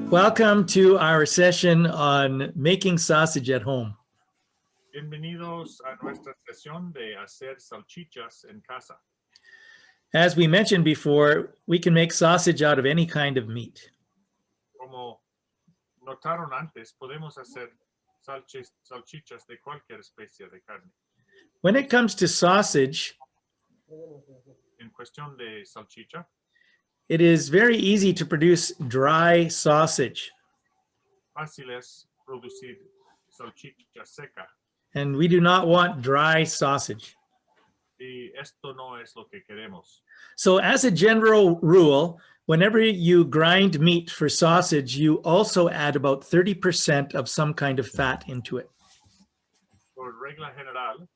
Welcome to our session on making sausage at home. Bienvenidos a nuestra sesión de hacer salchichas en casa. As we mentioned before, we can make sausage out of any kind of meat. Como notaron antes, podemos hacer salchichas de cualquier especie de carne. When it comes to sausage, En cuestión de salchicha, it is very easy to produce dry sausage, fácil es producir salchicha seca. and we do not want dry sausage. Y esto no es lo que queremos. So as a general rule, whenever you grind meat for sausage, you also add about 30% of some kind of fat into it. Por regla general,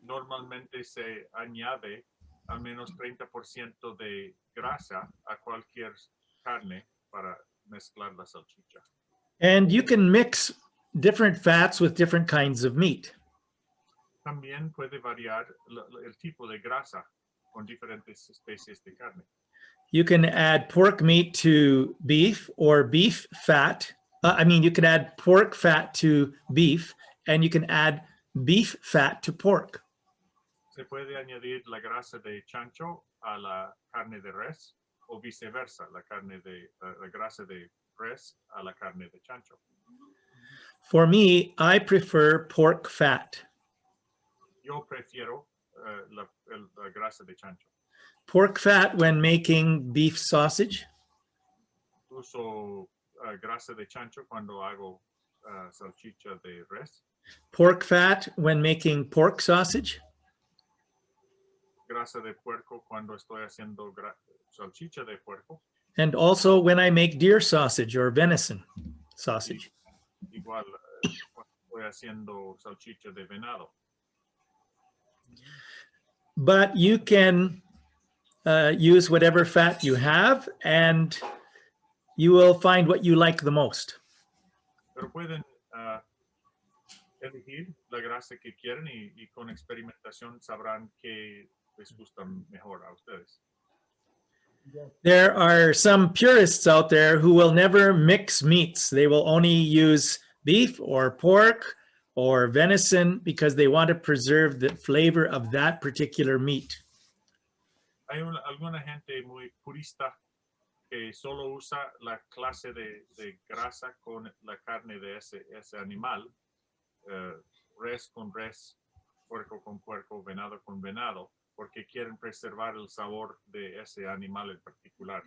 normalmente se añade al menos 30% de grasa a cualquier carne para mezclar la salchicha. And you can mix different fats with different kinds of meat. También puede variar el tipo de grasa con diferentes especies de carne. You can add pork meat to beef or beef fat. You can add pork fat to beef, and you can add beef fat to pork. Se puede añadir la grasa de chancho a la carne de res o viceversa, la grasa de res a la carne de chancho. For me, I prefer pork fat. Yo prefiero la grasa de chancho. Pork fat when making beef sausage. Uso grasa de chancho cuando hago salchicha de res. Pork fat when making pork sausage. Grasa de puerco cuando estoy haciendo salchicha de puerco. And also when I make deer sausage or venison sausage. Igual cuando estoy haciendo salchicha de venado. But you can use whatever fat you have, and you will find what you like the most. Pero pueden elegir la grasa que quieren y con experimentación sabrán qué les gusta mejor a ustedes. There are some purists out there who will never mix meats. They will only use beef or pork or venison because they want to preserve the flavor of that particular meat. Hay alguna gente muy purista que solo usa la clase de grasa con la carne de ese animal, res con res, puerco con puerco, venado con venado, porque quieren preservar el sabor de ese animal en particular.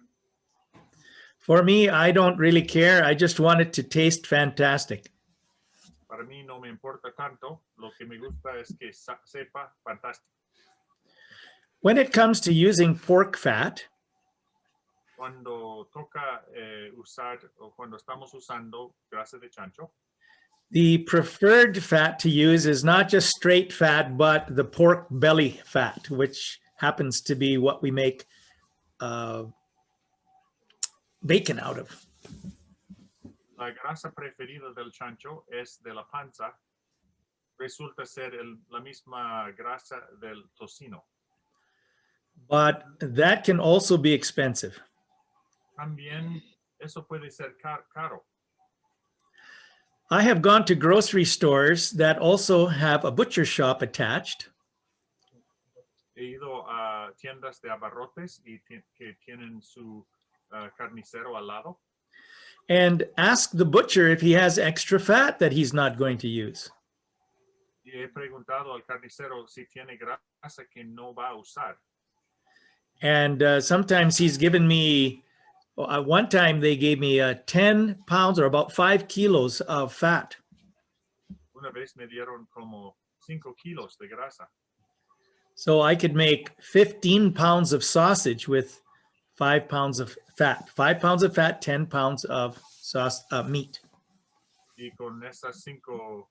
For me, I don't really care. I just want it to taste fantastic. Para mí no me importa tanto, lo que me gusta es que sepa fantástico. When it comes to using pork fat, Cuando toca usar o cuando estamos usando grasa de chancho, the preferred fat to use is not just straight fat, but the pork belly fat, which happens to be what we make bacon out of. la grasa preferida del chancho es de la panza, resulta ser la misma grasa del tocino. But that can also be expensive. También eso puede ser caro. I have gone to grocery stores that also have a butcher shop attached. He ido a tiendas de abarrotes y que tienen su carnicero al lado. And ask the butcher if he has extra fat that he's not going to use. Y he preguntado al carnicero si tiene grasa que no va a usar. And sometimes he's given me, one time they gave me 10 pounds or about 5 kilos of fat. Una vez me dieron como 5 kilos de grasa. So I could make 15 pounds of sausage with 5 pounds of fat. 5 pounds of fat, 10 pounds of meat. Y con esas 5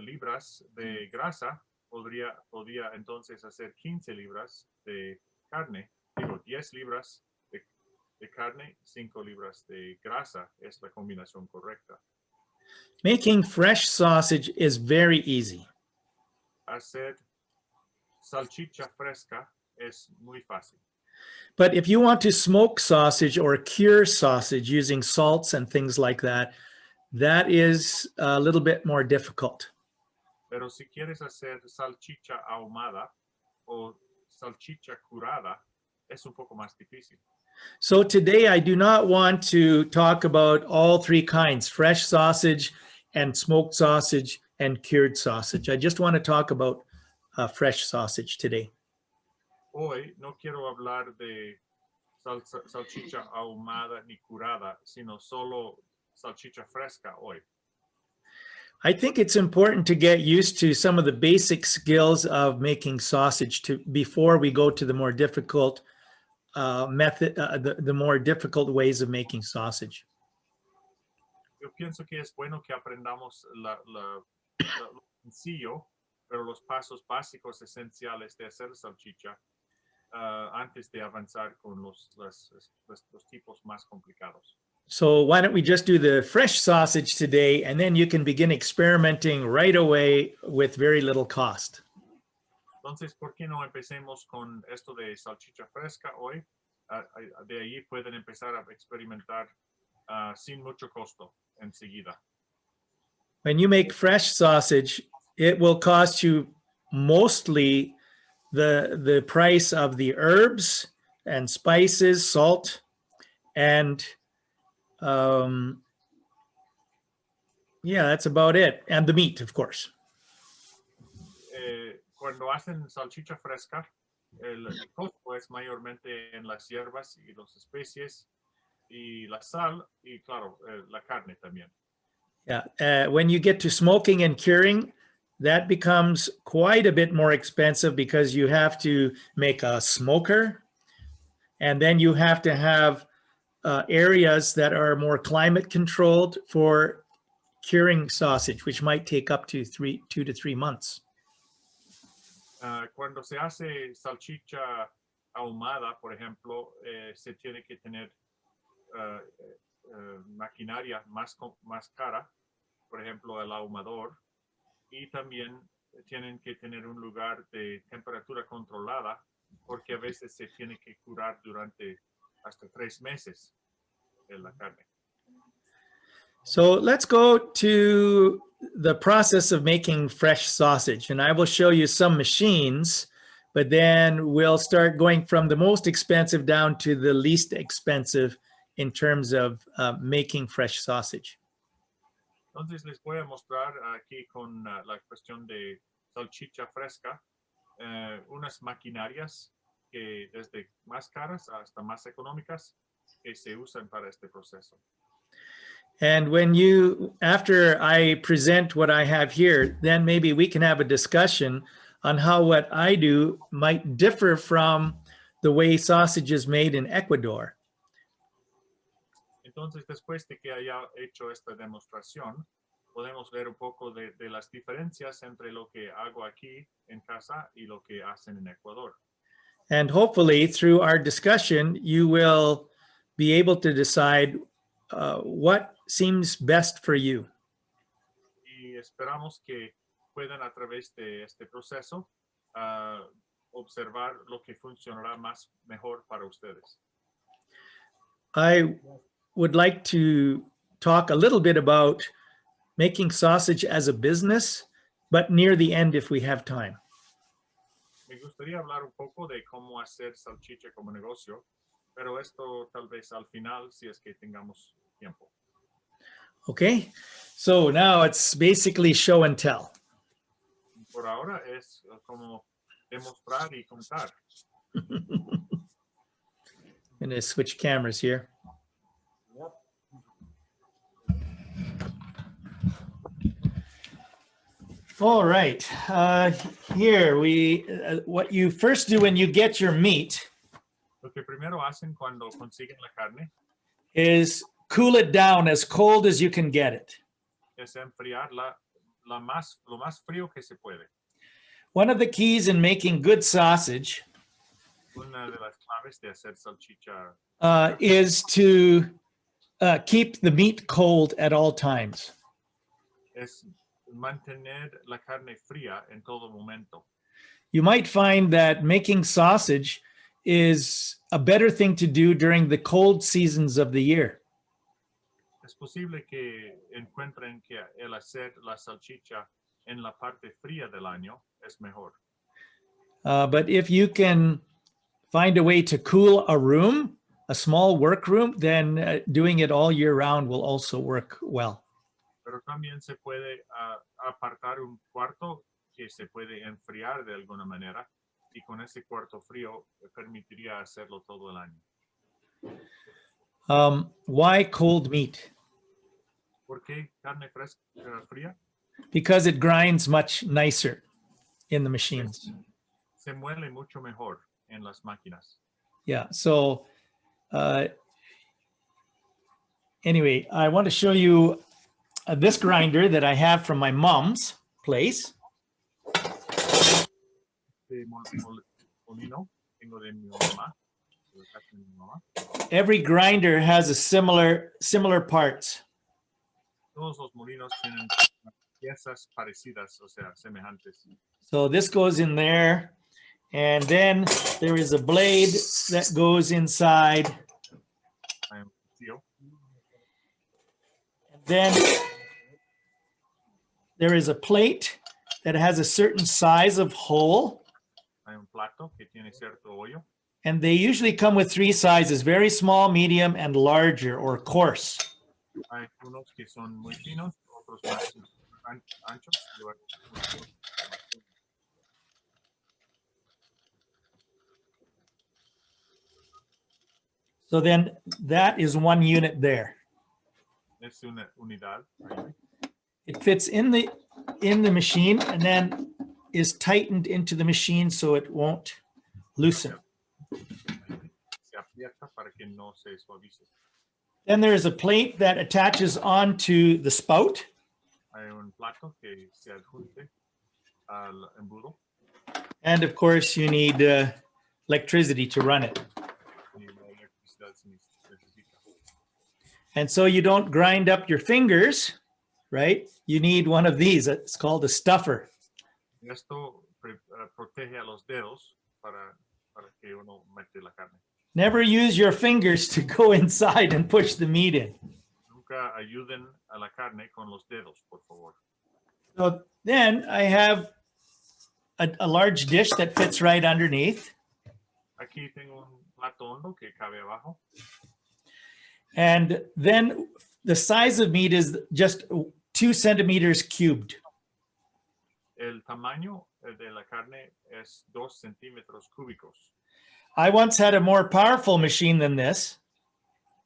libras de grasa podía entonces hacer 15 libras de carne. Digo, 10 libras de carne, 5 libras de grasa es la combinación correcta. Making fresh sausage is very easy. Hacer salchicha fresca es muy fácil. But if you want to smoke sausage or cure sausage using salts and things like that, that is a little bit more difficult. Pero si quieres hacer salchicha ahumada o salchicha curada, es un poco más difícil. So today I do not want to talk about all three kinds, fresh sausage and smoked sausage and cured sausage. I just want to talk about fresh sausage today. Hoy no quiero hablar de salchicha ahumada ni curada, sino solo salchicha fresca hoy. I think it's important to get used to some of the basic skills of making sausage before we go to the more difficult the more difficult ways of making sausage. Yo pienso que es bueno que aprendamos lo sencillo, pero los pasos básicos esenciales de hacer salchicha antes de avanzar con los tipos más complicados. So why don't we just do the fresh sausage today, and then you can begin experimenting right away with very little cost. Entonces, ¿por qué no empecemos con esto de salchicha fresca hoy? De ahí pueden empezar a experimentar sin mucho costo enseguida. When you make fresh sausage, it will cost you mostly the price of the herbs and spices, salt, and yeah, that's about it. And the meat, of course. Cuando hacen salchicha fresca, el costo es mayormente en las hierbas y las especies y la sal y claro, la carne también. Yeah, when you get to smoking and curing, that becomes quite a bit more expensive because you have to make a smoker, and then you have to have areas that are more climate controlled for curing sausage, which might take up to 2 to 3 months. Cuando se hace salchicha ahumada, por ejemplo, se tiene que tener maquinaria más cara, por ejemplo, el ahumador, y también tienen que tener un lugar de temperatura controlada, porque a veces se tiene que curar durante hasta 3 meses en la carne. So let's go to the process of making fresh sausage, and I will show you some machines, but then we'll start going from the most expensive down to the least expensive in terms of making fresh sausage. Entonces les voy a mostrar aquí con la cuestión de salchicha fresca, unas maquinarias que desde más caras hasta más económicas que se usan para este proceso. And after I present what I have here, then maybe we can have a discussion on how what I do might differ from the way sausage is made in Ecuador. Entonces, después de que haya hecho esta demostración, podemos ver un poco de las diferencias entre lo que hago aquí en casa y lo que hacen en Ecuador. And hopefully, through our discussion, you will be able to decide what seems best for you. Y esperamos que puedan a través de este proceso observar lo que funcionará mejor para ustedes. I would like to talk a little bit about making sausage as a business, but near the end if we have time. Me gustaría hablar un poco de cómo hacer salchicha como negocio, pero esto tal vez al final si es que tengamos tiempo. Okay, so now it's basically show and tell. Por ahora es como demostrar y contar. I'm going to switch cameras here. All right, here what you first do when you get your meat Lo que primero hacen cuando consiguen la carne is cool it down as cold as you can get it. es enfriarla lo más frío que se puede. One of the keys in making good sausage Una de las claves de hacer salchicha is to keep the meat cold at all times. es mantener la carne fría en todo momento. You might find that making sausage is a better thing to do during the cold seasons of the year. Es posible que encuentren que el hacer la salchicha en la parte fría del año es mejor. But if you can find a way to cool a room, a small workroom, then doing it all year round will also work well. Pero también se puede apartar un cuarto que se puede enfriar de alguna manera y con ese cuarto frío permitiría hacerlo todo el año. Why cold meat? ¿Por qué carne fresca, fría? Because it grinds much nicer in the machines. Se muele mucho mejor en las máquinas. Yeah. So anyway, I want to show you this grinder that I have from my mom's place. De molino, tengo de mi mamá. De casa de mi mamá. Every grinder has a similar parts. Todos los molinos tienen piezas parecidas, o sea, semejantes. So this goes in there, and then there is a blade that goes inside. Hay un cuchillo, Then there is a plate that has a certain size of hole, hay un plato que tiene cierto hoyo. and they usually come with three sizes: very small, medium, and larger or coarse. Hay unos que son muy finos, otros más anchos. So then that is one unit there. Es una unidad. Ahí. It fits in the machine and then is tightened into the machine so it won't loosen. Se aprieta para que no se suavice. Then there is a plate that attaches onto the spout. Hay un plato que se adjunte al embudo And of course, you need electricity to run it. y la electricidad se necesita. And so you don't grind up your fingers, right? You need one of these. It's called a stuffer. Esto protege a los dedos para que uno mete la carne. Never use your fingers to go inside and push the meat in. Nunca ayuden a la carne con los dedos, por favor. So then I have a large dish that fits right underneath. Aquí tengo un plato hondo que cabe abajo. And then the size of meat is just 2 centimeters cubed. El tamaño de la carne es 2 centímetros cúbicos. I once had a more powerful machine than this,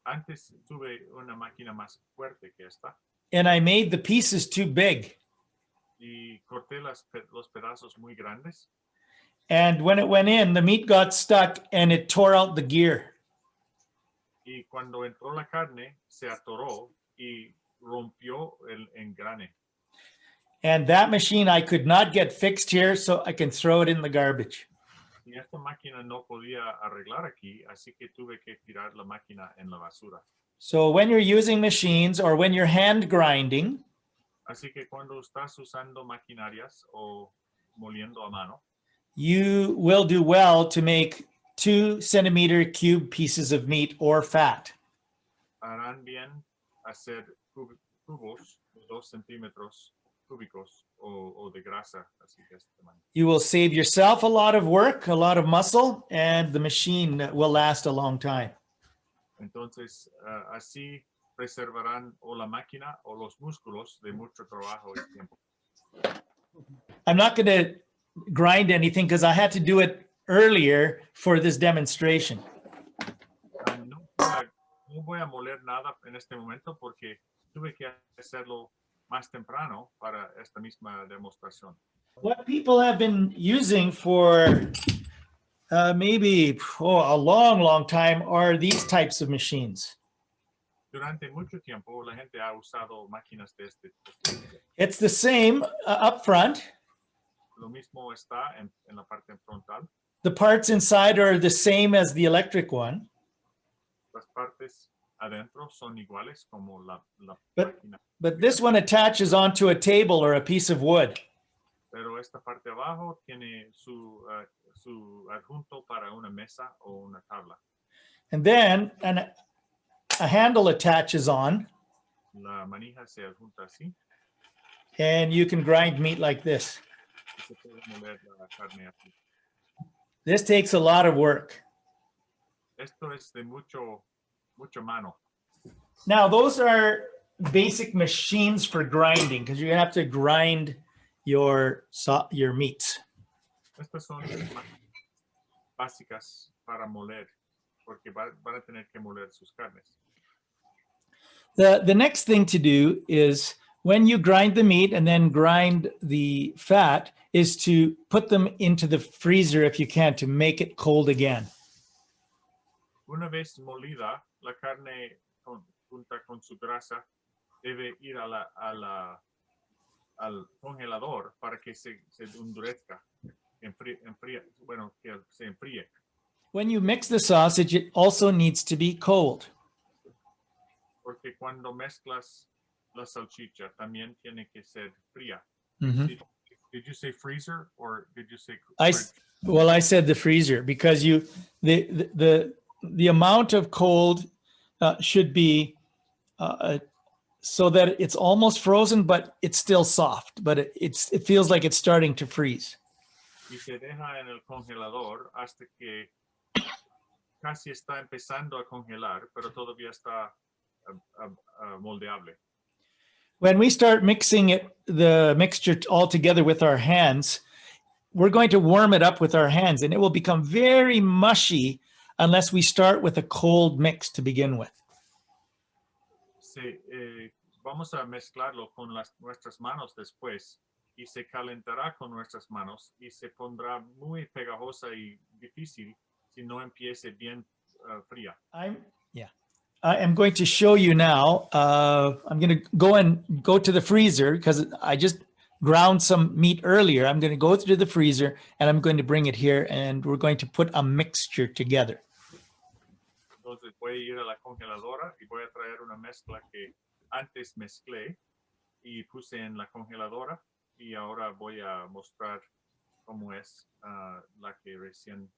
Antes tuve una máquina más fuerte que esta and I made the pieces too big. y corté los pedazos muy grandes. And when it went in, the meat got stuck and it tore out the gear. Y cuando entró la carne, se atoró y rompió el engrane. And that machine I could not get fixed here, so I can throw it in the garbage. Y esta máquina no podía arreglar aquí, así que tuve que tirar la máquina en la basura. So when you're using machines or when you're hand grinding, Así que cuando estás usando maquinarias o moliendo a mano, you will do well to make 2 centimeter cube pieces of meat or fat. harán bien hacer cubos de 2 centímetros cúbicos o de grasa, así que este tamaño. You will save yourself a lot of work, a lot of muscle, and the machine will last a long time. Entonces, así preservarán o la máquina o los músculos de mucho trabajo y tiempo. I'm not going to grind anything because I had to do it earlier for this demonstration. No voy a moler nada en este momento porque tuve que hacerlo más temprano para esta misma demostración. What people have been using for maybe a long time are these types of machines. Durante mucho tiempo la gente ha usado máquinas de este tipo. It's the same up front. Lo mismo está en la parte frontal. The parts inside are the same as the electric one. Las partes adentro son iguales como la But- máquina. But this one attaches onto a table or a piece of wood. Pero esta parte abajo tiene su adjunto para una mesa o una tabla. And then a handle attaches on, La manija se adjunta así and you can grind meat like this. y se puede moler la carne así. This takes a lot of work. Esto es de mucho mano. Now, those are basic machines for grinding because you have to grind your meats. Estas son máquinas básicas para moler, porque van a tener que moler sus carnes. The next thing to do is when you grind the meat and then grind the fat is to put them into the freezer if you can to make it cold again. Una vez molida, la carne junta con su grasa debe ir al congelador para que se endurezca, que se enfríe. When you mix the sausage, it also needs to be cold. Porque cuando mezclas la salchicha también tiene que ser fría. Mhm. Did you say freezer or did you say Well, I said the freezer because the amount of cold should be so that it's almost frozen, but it's still soft. But it feels like it's starting to freeze. Y se deja en el congelador hasta que casi está empezando a congelar, pero todavía está moldeable. When we start mixing the mixture all together with our hands, we're going to warm it up with our hands, and it will become very mushy unless we start with a cold mix to begin with. Vamos a mezclarlo con nuestras manos después y se calentará con nuestras manos y se pondrá muy pegajosa y difícil si no empiece bien fría. I am going to show you now. I'm going to go to the freezer because I just ground some meat earlier. I'm going to go to the freezer and I'm going to bring it here and we're going to put a mixture together. Entonces voy a ir a la congeladora y voy a traer una mezcla que antes mezclé y puse en la congeladora y ahora voy a mostrar cómo es la que recién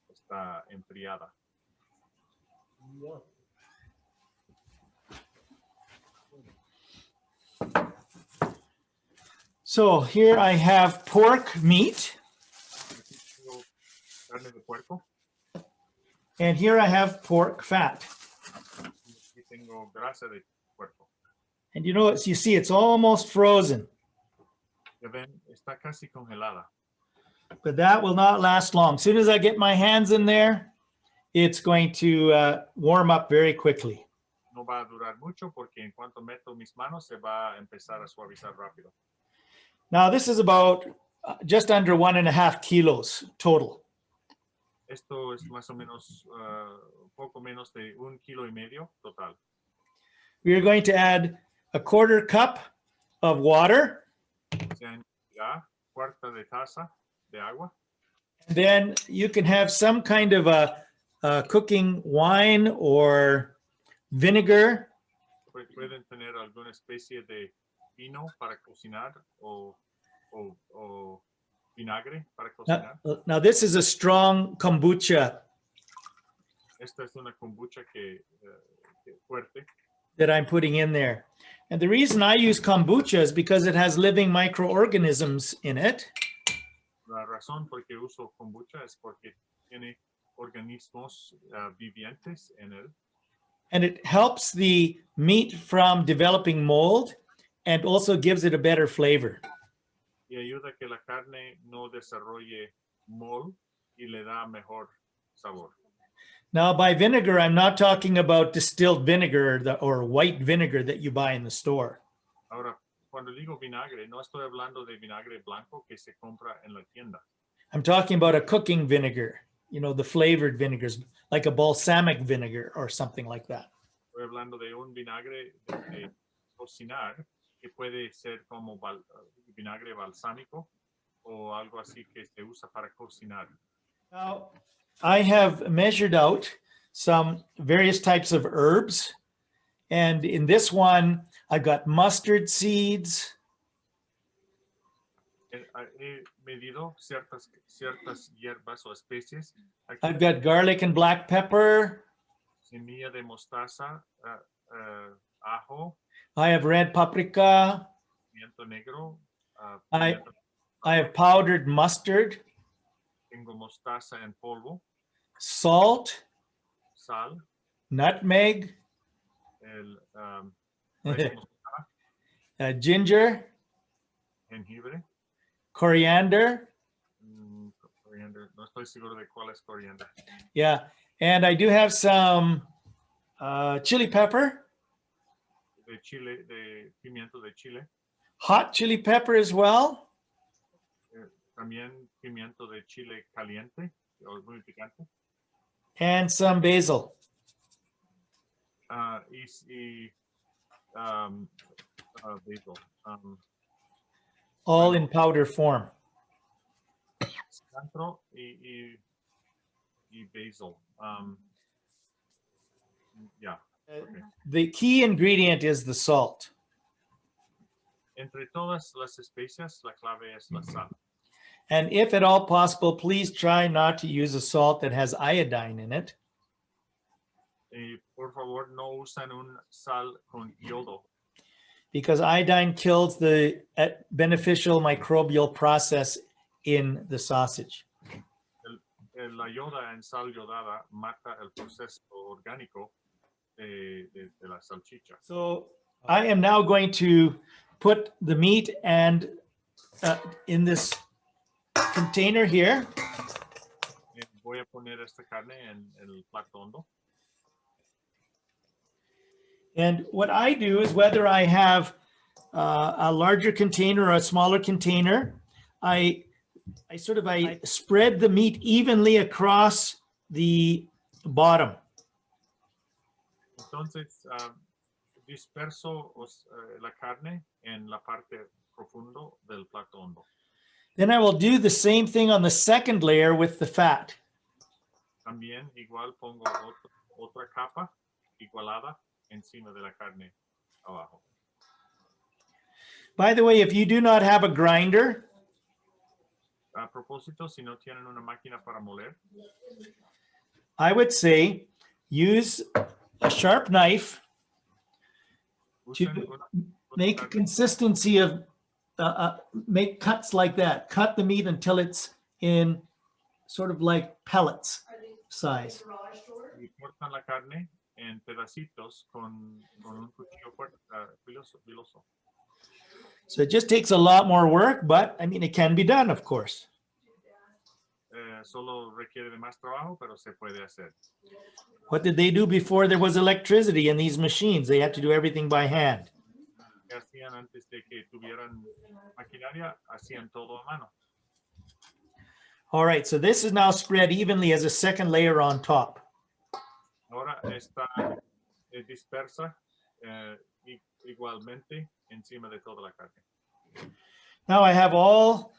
está enfriada. So here I have pork meat. Carne de puerco. And here I have pork fat. Aquí tengo grasa de puerco. And you see it's almost frozen. Ya ven, está casi congelada. But that will not last long. As soon as I get my hands in there, it's going to warm up very quickly. No va a durar mucho porque en cuanto meto mis manos se va a empezar a suavizar rápido. Now this is about just under 1.5 kilos total. Esto es más o menos poco menos de 1,5 kilos total. We are going to add a 1/4 cup of water. Se añadirá cuarta de taza de agua. Then you can have some kind of a cooking wine or vinegar. Pueden tener alguna especie de vino para cocinar o vinagre para cocinar. Now this is a strong kombucha Esta es una kombucha que fuerte. that I'm putting in there. And the reason I use kombucha is because it has living microorganisms in it. La razón por que uso kombucha es porque tiene organismos vivientes en él. And it helps the meat from developing mold and also gives it a better flavor. Y ayuda a que la carne no desarrolle mold y le da mejor sabor. Now, by vinegar, I'm not talking about distilled vinegar or white vinegar that you buy in the store. Ahora, cuando digo vinagre, no estoy hablando de vinagre blanco que se compra en la tienda. I'm talking about a cooking vinegar, the flavored vinegars, like a balsamic vinegar or something like that. Estoy hablando de un vinagre de cocinar que puede ser como vinagre balsámico o algo así que se usa para cocinar. Now, I have measured out some various types of herbs. And in this one, I've got mustard seeds. He medido ciertas hierbas o especies. Aquí I've got garlic and black pepper. semilla de mostaza, ajo, I have red paprika. pimiento negro, I pimiento- have powdered mustard, tengo mostaza en polvo, salt, sal, nutmeg, el raíz moscada, ginger, jengibre, coriander. coriander. No estoy seguro de cuál es coriander. Yeah. And I do have some chili pepper, De chile, de pimiento de chile, hot chili pepper as well. también pimiento de chile caliente o muy picante, And some basil. y basil, All in powder form. cilantro y basil. Yeah. Okay. The key ingredient is the salt. Entre todas las especias, la clave es la sal. And if at all possible, please try not to use a salt that has iodine in it, Y por favor, no usan un sal con yodo, because iodine kills the beneficial microbial process in the sausage. La yoda en sal yodada mata el proceso orgánico de la salchicha. So I am now going to put the meat and in this container here. Voy a poner esta carne en el plato hondo. And what I do is, whether I have a larger container or a smaller container, I spread the meat evenly across the bottom. Entonces, disperso la carne en la parte profundo del plato hondo. Then I will do the same thing on the second layer with the fat. También igual pongo otra capa igualada encima de la carne abajo. By the way, if you do not have a grinder, A propósito, si no tienen una máquina para moler, I would say use a sharp knife usen to una make a carne- consistency of, make cuts like that. Cut the meat until it's in sort of like pellets size. y cortan la carne en pedacitos con un cuchillo filoso. So it just takes a lot more work, but I mean, it can be done, of course. Solo requiere de más trabajo, pero se puede hacer. What did they do before there was electricity in these machines? They had to do everything by hand. ¿Qué hacían antes de que tuvieran maquinaria? Hacían todo a mano. All right, so this is now spread evenly as a second layer on top. Ahora está dispersa igualmente encima de toda la carne. Now I have all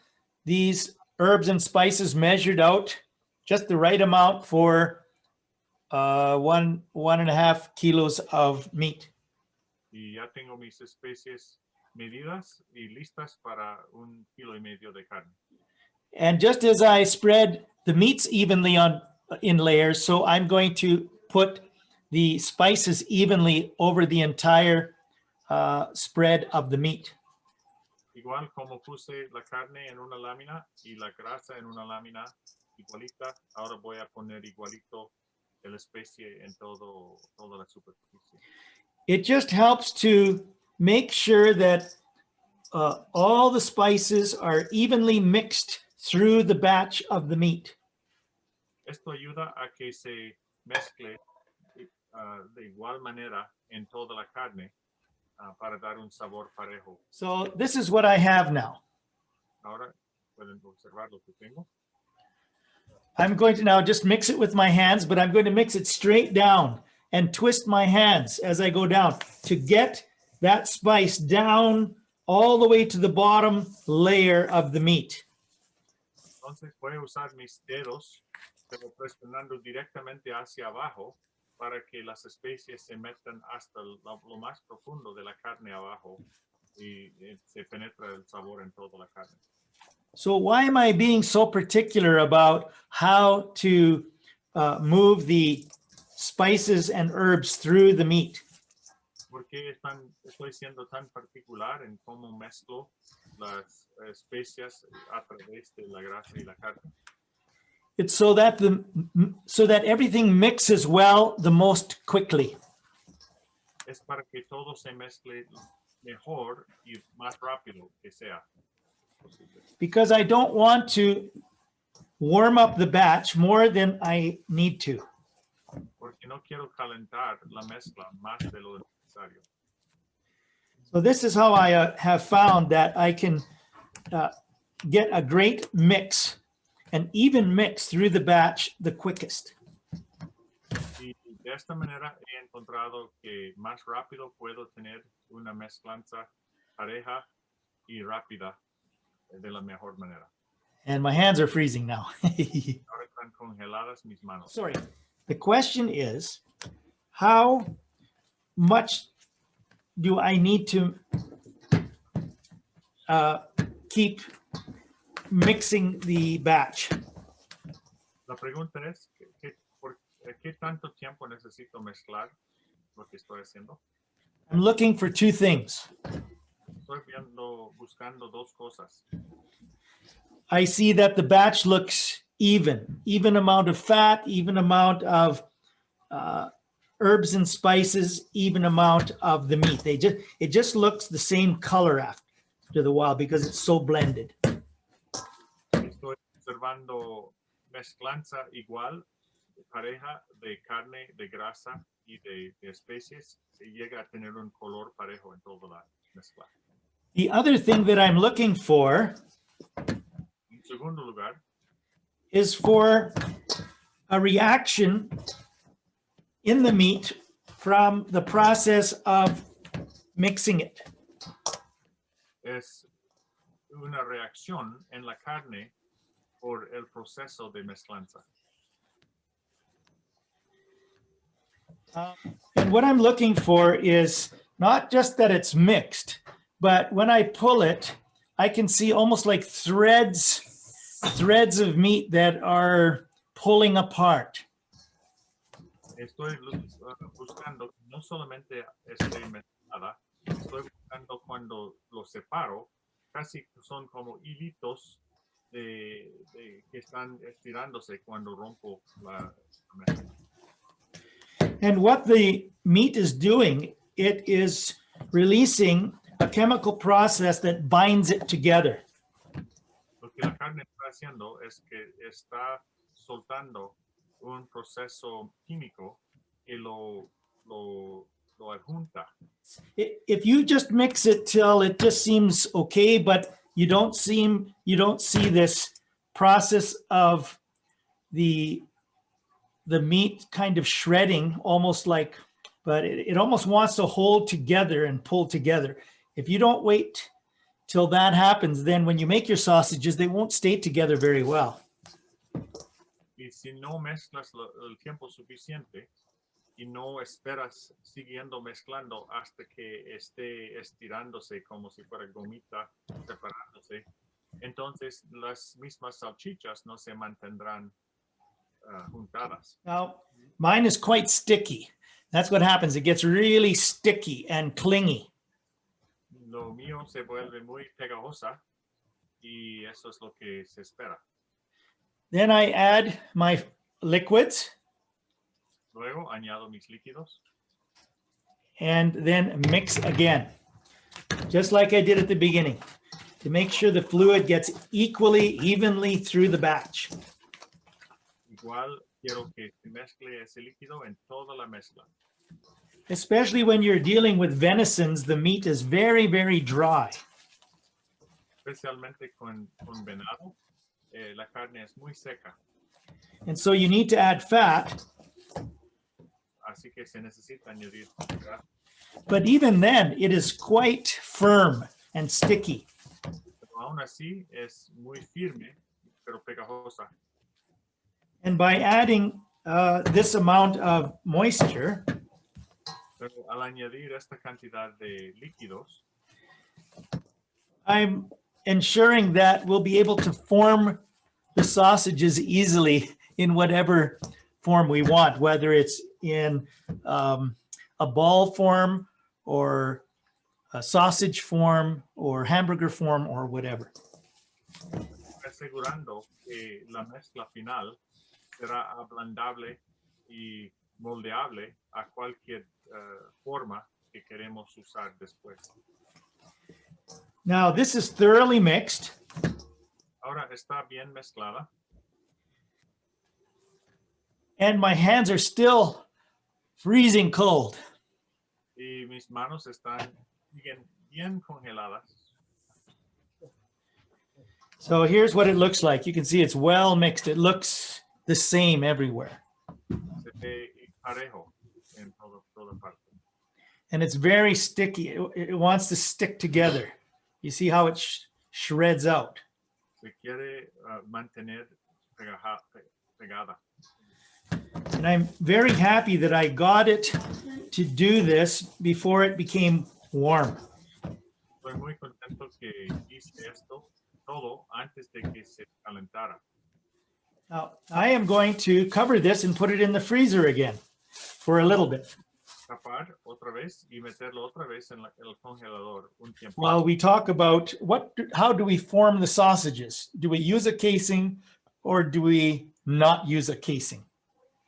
these herbs and spices measured out, just the right amount for 1.5 kilos of meat. Y ya tengo mis especies medidas y listas para 1,5 kilos de carne. And just as I spread the meats evenly in layers, so I'm going to put the spices evenly over the entire spread of the meat. Igual como puse la carne en una lámina y la grasa en una lámina igualita, ahora voy a poner igualito la especie en toda la superficie. It just helps to make sure that all the spices are evenly mixed through the batch of the meat. Esto ayuda a que se mezcle de igual manera en toda la carne para dar un sabor parejo. So this is what I have now. Ahora pueden observar lo que tengo. I'm going to now just mix it with my hands, but I'm going to mix it straight down and twist my hands as I go down to get that spice down all the way to the bottom layer of the meat. Entonces voy a usar mis dedos pero presionando directamente hacia abajo para que las especies se metan hasta lo más profundo de la carne abajo y se penetra el sabor en toda la carne. So why am I being so particular about how to move the spices and herbs through the meat? ¿Por qué estoy siendo tan particular en cómo mezclo las especias a través de la grasa y la carne? It's so that everything mixes well the most quickly. Es para que todo se mezcle mejor y más rápido que sea posible. Because I don't want to warm up the batch more than I need to. Porque no quiero calentar la mezcla más de lo necesario. So this is how I have found that I can get a great mix, an even mix through the batch the quickest. Y de esta manera he encontrado que más rápido puedo tener una mezclanza pareja y rápida de la mejor manera. And my hands are freezing now. Ahora están congeladas mis manos. Sorry. The question is, how much do I need to keep mixing the batch? La pregunta es, ¿qué tanto tiempo necesito mezclar lo que estoy haciendo? I'm looking for two things. Estoy buscando dos cosas. I see that the batch looks even amount of fat, even amount of herbs and spices, even amount of the meat. It just looks the same color after the while because it's so blended. Estoy observando mezclanza igual, pareja de carne, de grasa y de especies. Se llega a tener un color parejo en toda la mezcla. The other thing that I'm looking for En segundo lugar, is for a reaction in the meat from the process of mixing it. es una reacción en la carne por el proceso de mezclanza. And what I'm looking for is not just that it's mixed, but when I pull it, I can see almost like threads of meat that are pulling apart. Estoy buscando, no solamente esté mezclada, estoy buscando cuando lo separo, casi son como hilitos que están estirándose cuando rompo la mezcla. And what the meat is doing, it is releasing a chemical process that binds it together. Lo que la carne está haciendo es que está soltando un proceso químico que lo adjunta. If you just mix it till it just seems okay, but you don't see this process of the meat kind of shredding, almost like, but it almost wants to hold together and pull together. If you don't wait till that happens, then when you make your sausages, they won't stay together very well. Y si no mezclas el tiempo suficiente y no esperas siguiendo mezclando hasta que esté estirándose como si fuera gomita separándose, entonces las mismas salchichas no se mantendrán juntadas. Now, mine is quite sticky. That's what happens. It gets really sticky and clingy. Lo mío se vuelve muy pegajosa y eso es lo que se espera. Then I add my liquids Luego añado mis líquidos and then mix again, just like I did at the beginning, to make sure the fluid gets evenly through the batch. igual quiero que se mezcle ese líquido en toda la mezcla. Especially when you're dealing with venisons, the meat is very, very dry. Especialmente con venado, la carne es muy seca, And so you need to add fat, así que se necesita añadir grasa. but even then it is quite firm and sticky. Pero aún así es muy firme, pero pegajosa. And by adding this amount of moisture, Pero al añadir esta cantidad de líquidos, I'm ensuring that we'll be able to form the sausages easily in whatever form we want, whether it's in a ball form or a sausage form or hamburger form or whatever. asegurando que la mezcla final será ablandable y moldeable a cualquier forma que queremos usar después. Now, this is thoroughly mixed. Ahora está bien mezclada And my hands are still freezing cold. y mis manos están bien congeladas. So here's what it looks like. You can see it's well mixed. It looks the same everywhere. Se ve parejo en toda parte. And it's very sticky. It wants to stick together. You see how it shreds out. Se quiere mantener pegada. And I'm very happy that I got it to do this before it became warm. Estoy muy contento que hice esto todo antes de que se calentara. Now, I am going to cover this and put it in the freezer again for a little bit Tapar otra vez y meterlo otra vez en el congelador un tiempo. while we talk about how do we form the sausages? Do we use a casing or do we not use a casing?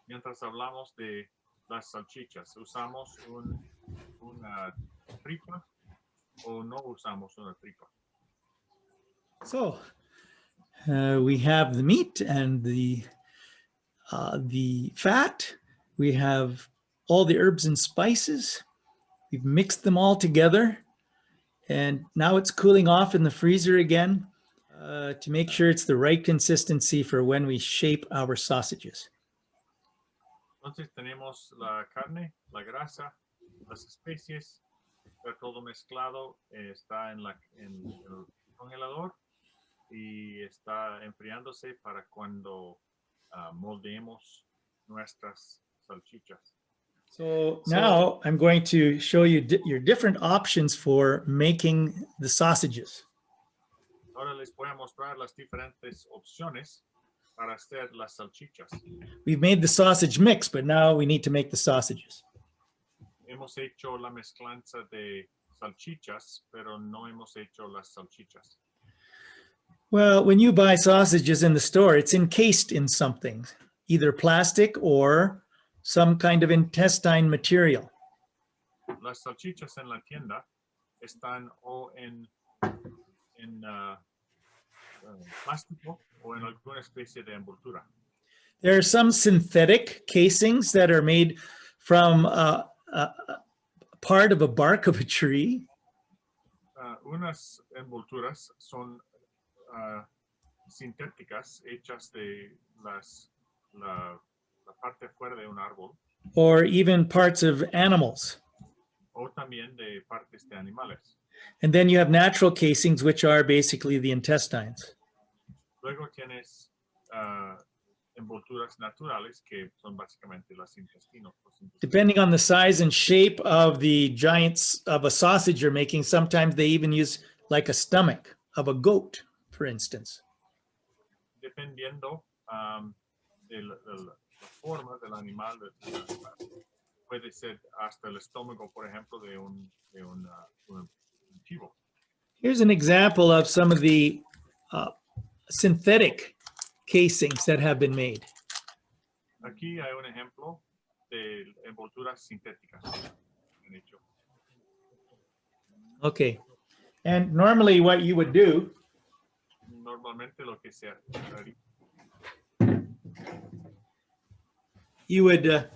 Mientras hablamos de las salchichas, ¿usamos una tripa o no usamos una tripa? So we have the meat and the fat. We have all the herbs and spices. We've mixed them all together. And now it's cooling off in the freezer again to make sure it's the right consistency for when we shape our sausages. Entonces tenemos la carne, la grasa, las especies, está todo mezclado, está en el congelador y está enfriándose para cuando moldeemos nuestras salchichas. So now I'm going to show you your different options for making the sausages. Ahora les voy a mostrar las diferentes opciones para hacer las salchichas. We've made the sausage mix, but now we need to make the sausages. Hemos hecho la mezclanza de salchichas, pero no hemos hecho las salchichas. Well, when you buy sausages in the store, it's encased in something, either plastic or some kind of intestine material. Las salchichas en la tienda están o en plástico o en alguna especie de envoltura. There are some synthetic casings that are made from part of a bark of a tree. Unas envolturas son sintéticas hechas de la parte afuera de un árbol Or even parts of animals. o también de partes de animales. And then you have natural casings, which are basically the intestines. Luego tienes envolturas naturales que son básicamente los intestinos. Depending on the size and shape of the giants of a sausage you're making, sometimes they even use like a stomach of a goat, for instance. Dependiendo de la forma del animal, puede ser hasta el estómago, por ejemplo, de un chivo. Here's an example of some of the synthetic casings that have been made. Aquí hay un ejemplo de envolturas sintéticas. Okay. And normally what you would do Normalmente lo que se haría, you would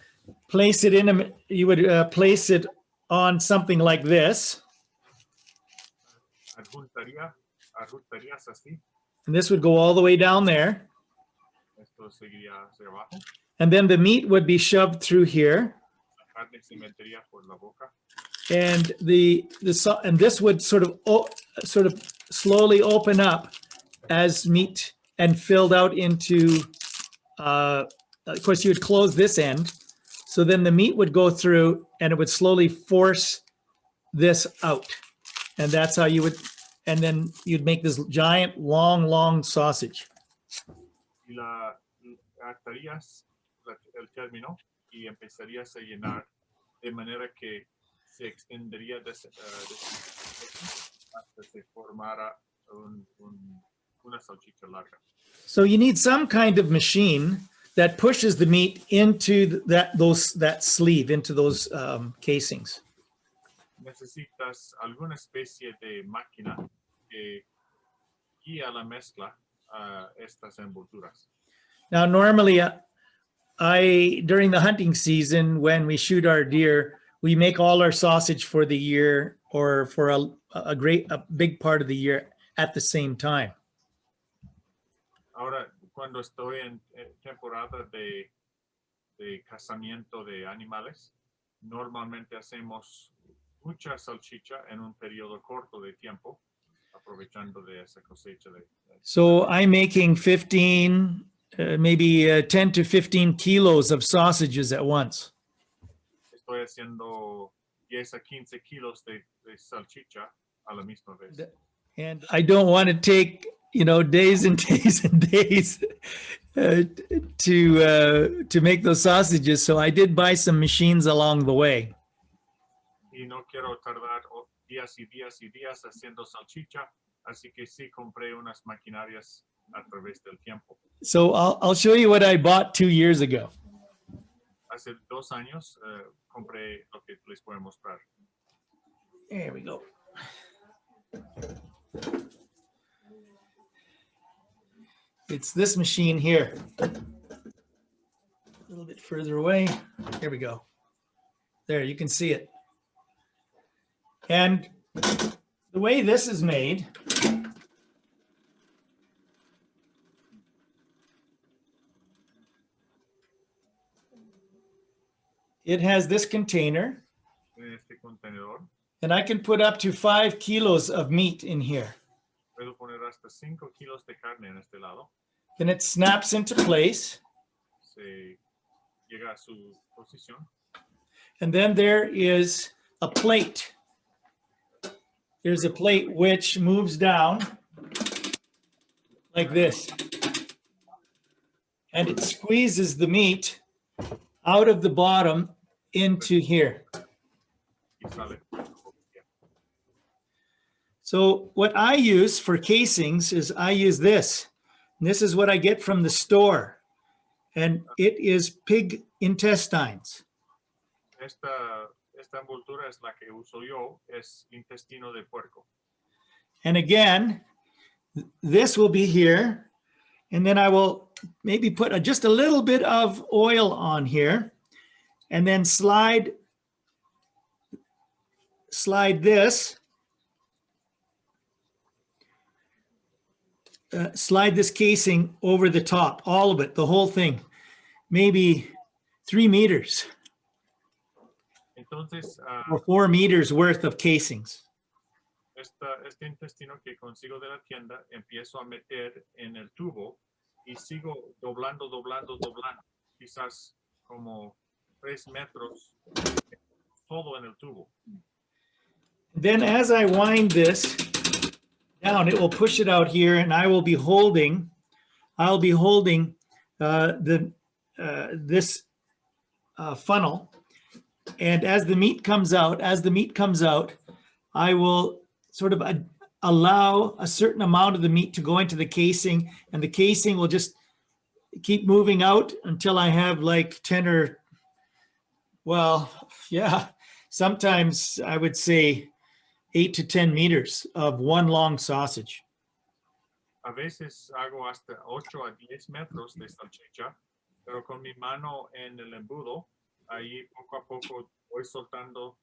place it on something like this, adjuntarías así, and this would go all the way down there, esto seguiría hacia abajo, and then the meat would be shoved through here, la carne se metería por la boca, and this would sort of slowly open up as meat and filled out into of course, you would close this end. So then the meat would go through and it would slowly force this out. And that's how you would, and then you'd make this giant, long sausage. Y atarías el término y empezarías a llenar de manera que se extendería hasta se formara una salchicha larga. So you need some kind of machine that pushes the meat into that sleeve, into those casings. Necesitas alguna especie de máquina que guía la mezcla a estas envolturas. Now, normally, during the hunting season, when we shoot our deer, we make all our sausage for the year or for a big part of the year at the same time. Ahora, cuando estoy en temporada de cazamiento de animales, normalmente hacemos mucha salchicha en un periodo corto de tiempo, aprovechando de esa cosecha. So I'm making 15, maybe 10 to 15 kilos of sausages at once. Estoy haciendo 10 a 15 kilos de salchicha a la misma vez. And I don't want to take, days and days and days to make those sausages. So I did buy some machines along the way. Y no quiero tardar días y días y días haciendo salchicha, así que sí compré unas maquinarias a través del tiempo. So I'll show you what I bought 2 years ago. Hace 2 años compré lo que les voy a mostrar. There we go. It's this machine here. A little bit further away. Here we go. There, you can see it. And the way this is made, it has this container, En este contenedor and I can put up to 5 kilos of meat in here. puedo poner hasta 5 kilos de carne en este lado. Then it snaps into place. Se llega a su posición. And then there is a plate. There's a plate which moves down like this. And it squeezes the meat out of the bottom into here. Y sale. So what I use for casings is I use this. And this is what I get from the store. And it is pig intestines. Esta envoltura es la que uso yo, es intestino de puerco. And again, this will be here. And then I will maybe put just a little bit of oil on here and then slide this. Slide this casing over the top, all of it, the whole thing, maybe 3 meters Entonces, or 4 meters worth of casings. este intestino que consigo de la tienda, empiezo a meter en el tubo y sigo doblando, quizás como 3 metros, todo en el tubo. Then as I wind this down, it will push it out here, and I will be holding this funnel. And as the meat comes out, I will sort of allow a certain amount of the meat to go into the casing, and the casing will just keep moving out until I have like 10 or, well, yeah, sometimes I would say 8 to 10 meters of one long sausage. A veces hago hasta 8 a 10 metros de salchicha, pero con mi mano en el embudo, ahí poco a poco voy soltando,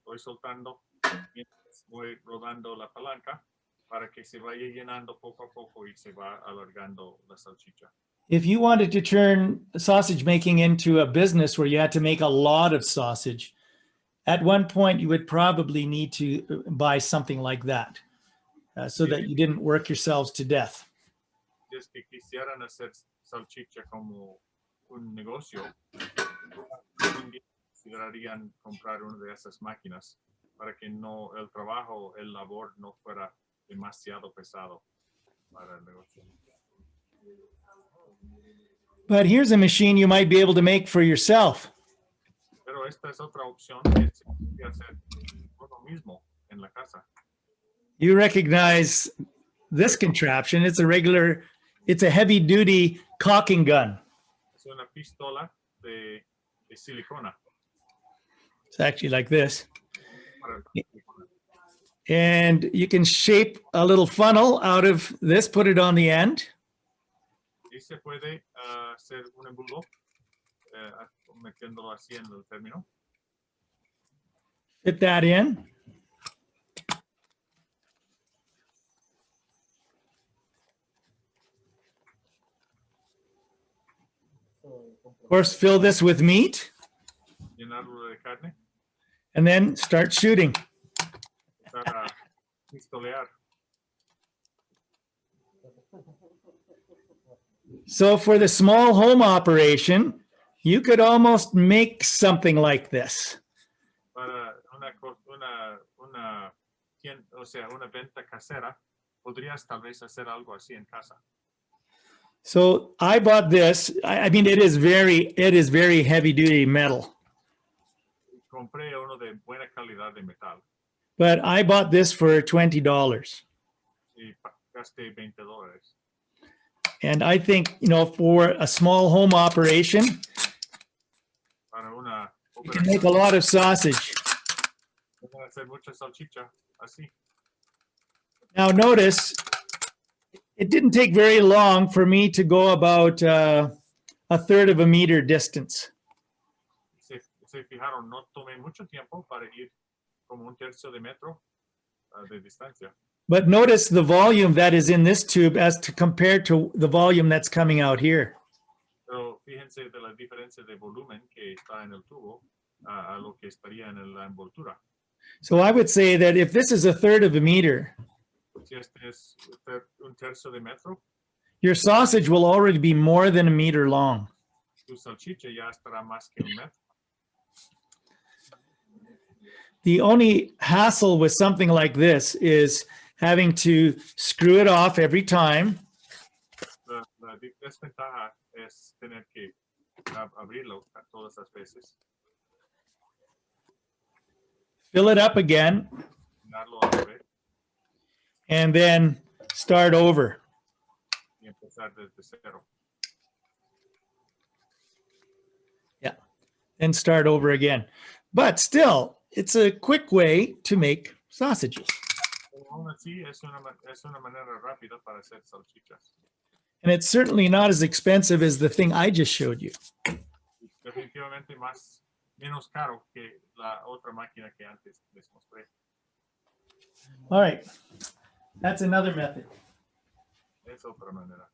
mientras voy rodando la palanca para que se vaya llenando poco a poco y se va alargando la salchicha. If you wanted to turn sausage making into a business where you had to make a lot of sausage, at one point you would probably need to buy something like that so that you didn't work yourselves to death. Si es que quisieran hacer salchicha como un negocio, un día considerarían comprar una de esas máquinas para que no el trabajo, el labor no fuera demasiado pesado para el negocio. But here's a machine you might be able to make for yourself. Pero esta es otra opción que se puede hacer uno mismo en la casa. You recognize this contraption. It's a heavy duty caulking gun. Es una pistola de silicona. It's actually like this. Para el silicona. And you can shape a little funnel out of this, put it on the end. Y se puede hacer un embudo metiéndolo así en el término. Fit that in. Of course, fill this with meat Llenarlo de carne and then start shooting. para pistolear. So for the small home operation, you could almost make something like this. Para una venta casera, podrías tal vez hacer algo así en casa. So I bought this. I mean, it is very heavy duty metal, Compré uno de buena calidad de metal but I bought this for $20. y gasté $20. And I think, for a small home operation, Para una you can make a lot of sausage. pueden hacer mucha salchicha así. Now notice, it didn't take very long for me to go about a third of a meter distance. Se fijaron, no tomé mucho tiempo para ir como un tercio de metro de distancia. But notice the volume that is in this tube as to compared to the volume that's coming out here. Pero fíjense de la diferencia de volumen que está en el tubo a lo que estaría en la envoltura. So I would say that if this is a third of a meter, Si este es un tercio de metro, your sausage will already be more than a meter long. tu salchicha ya estará más que un metro. The only hassle with something like this is having to screw it off every time. La desventaja es tener que abrirlo todas las veces, Fill it up again, llenarlo otra vez and then start over. y empezar desde cero. And start over again. But still, it's a quick way to make sausages. Pero aún así es una manera rápida para hacer salchichas. And it's certainly not as expensive as the thing I just showed you. Definitivamente menos caro que la otra máquina que antes les mostré. All right, that's another method. Es otra manera.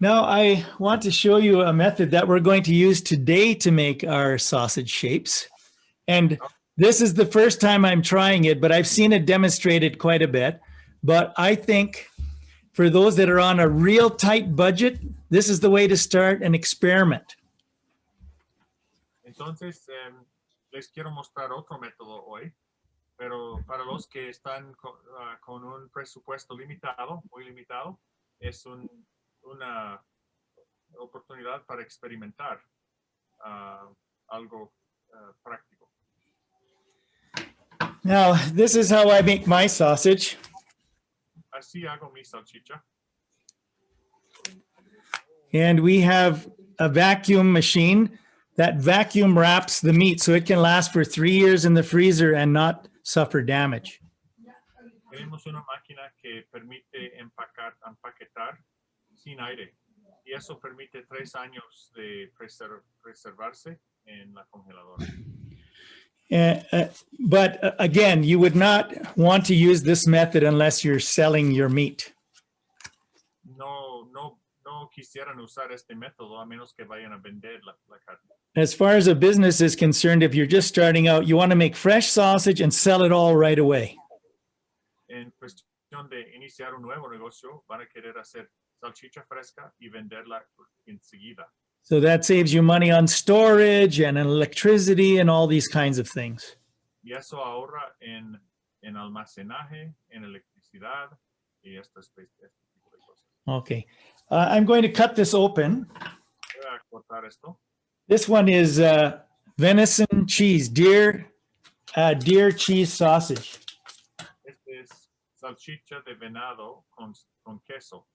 Now I want to show you a method that we're going to use today to make our sausage shapes. And this is the first time I'm trying it, but I've seen it demonstrated quite a bit. But I think for those that are on a real tight budget, this is the way to start an experiment. Entonces, les quiero mostrar otro método hoy, pero para los que están con un presupuesto limitado, muy limitado, es una oportunidad para experimentar algo práctico. Now, this is how I make my sausage. Así hago mi salchicha. And we have a vacuum machine that vacuum wraps the meat so it can last for 3 years in the freezer and not suffer damage. Tenemos una máquina que permite empaquetar sin aire y eso permite 3 años de preservarse en la congeladora. But again, you would not want to use this method unless you're selling your meat. No quisieran usar este método a menos que vayan a vender la carne. As far as a business is concerned, if you're just starting out, you want to make fresh sausage and sell it all right away. En cuestión de iniciar un nuevo negocio, van a querer hacer salchicha fresca y venderla enseguida, So that saves you money on storage and electricity and all these kinds of things. Y eso ahorra en almacenaje, en electricidad y este tipo de cosas. Okay. I'm going to cut this open. Voy a cortar esto. This one is venison cheese, deer cheese sausage. Este es salchicha de venado con queso.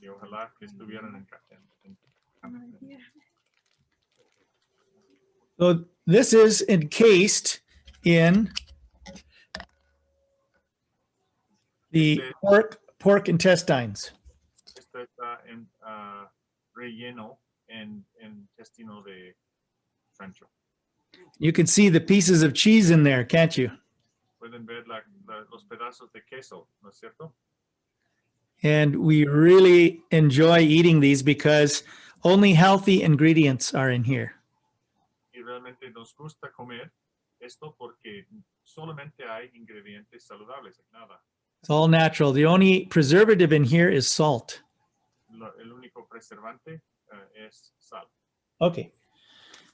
Y ojalá que estuvieran en So this is encased in the pork intestines. Esto está relleno en intestino de chancho. You can see the pieces of cheese in there, can't you? Pueden ver los pedazos de queso, ¿no es cierto? And we really enjoy eating these because only healthy ingredients are in here. Y realmente nos gusta comer esto porque solamente hay ingredientes saludables, nada. It's all natural. The only preservative in here is salt. El único preservante es sal. Okay.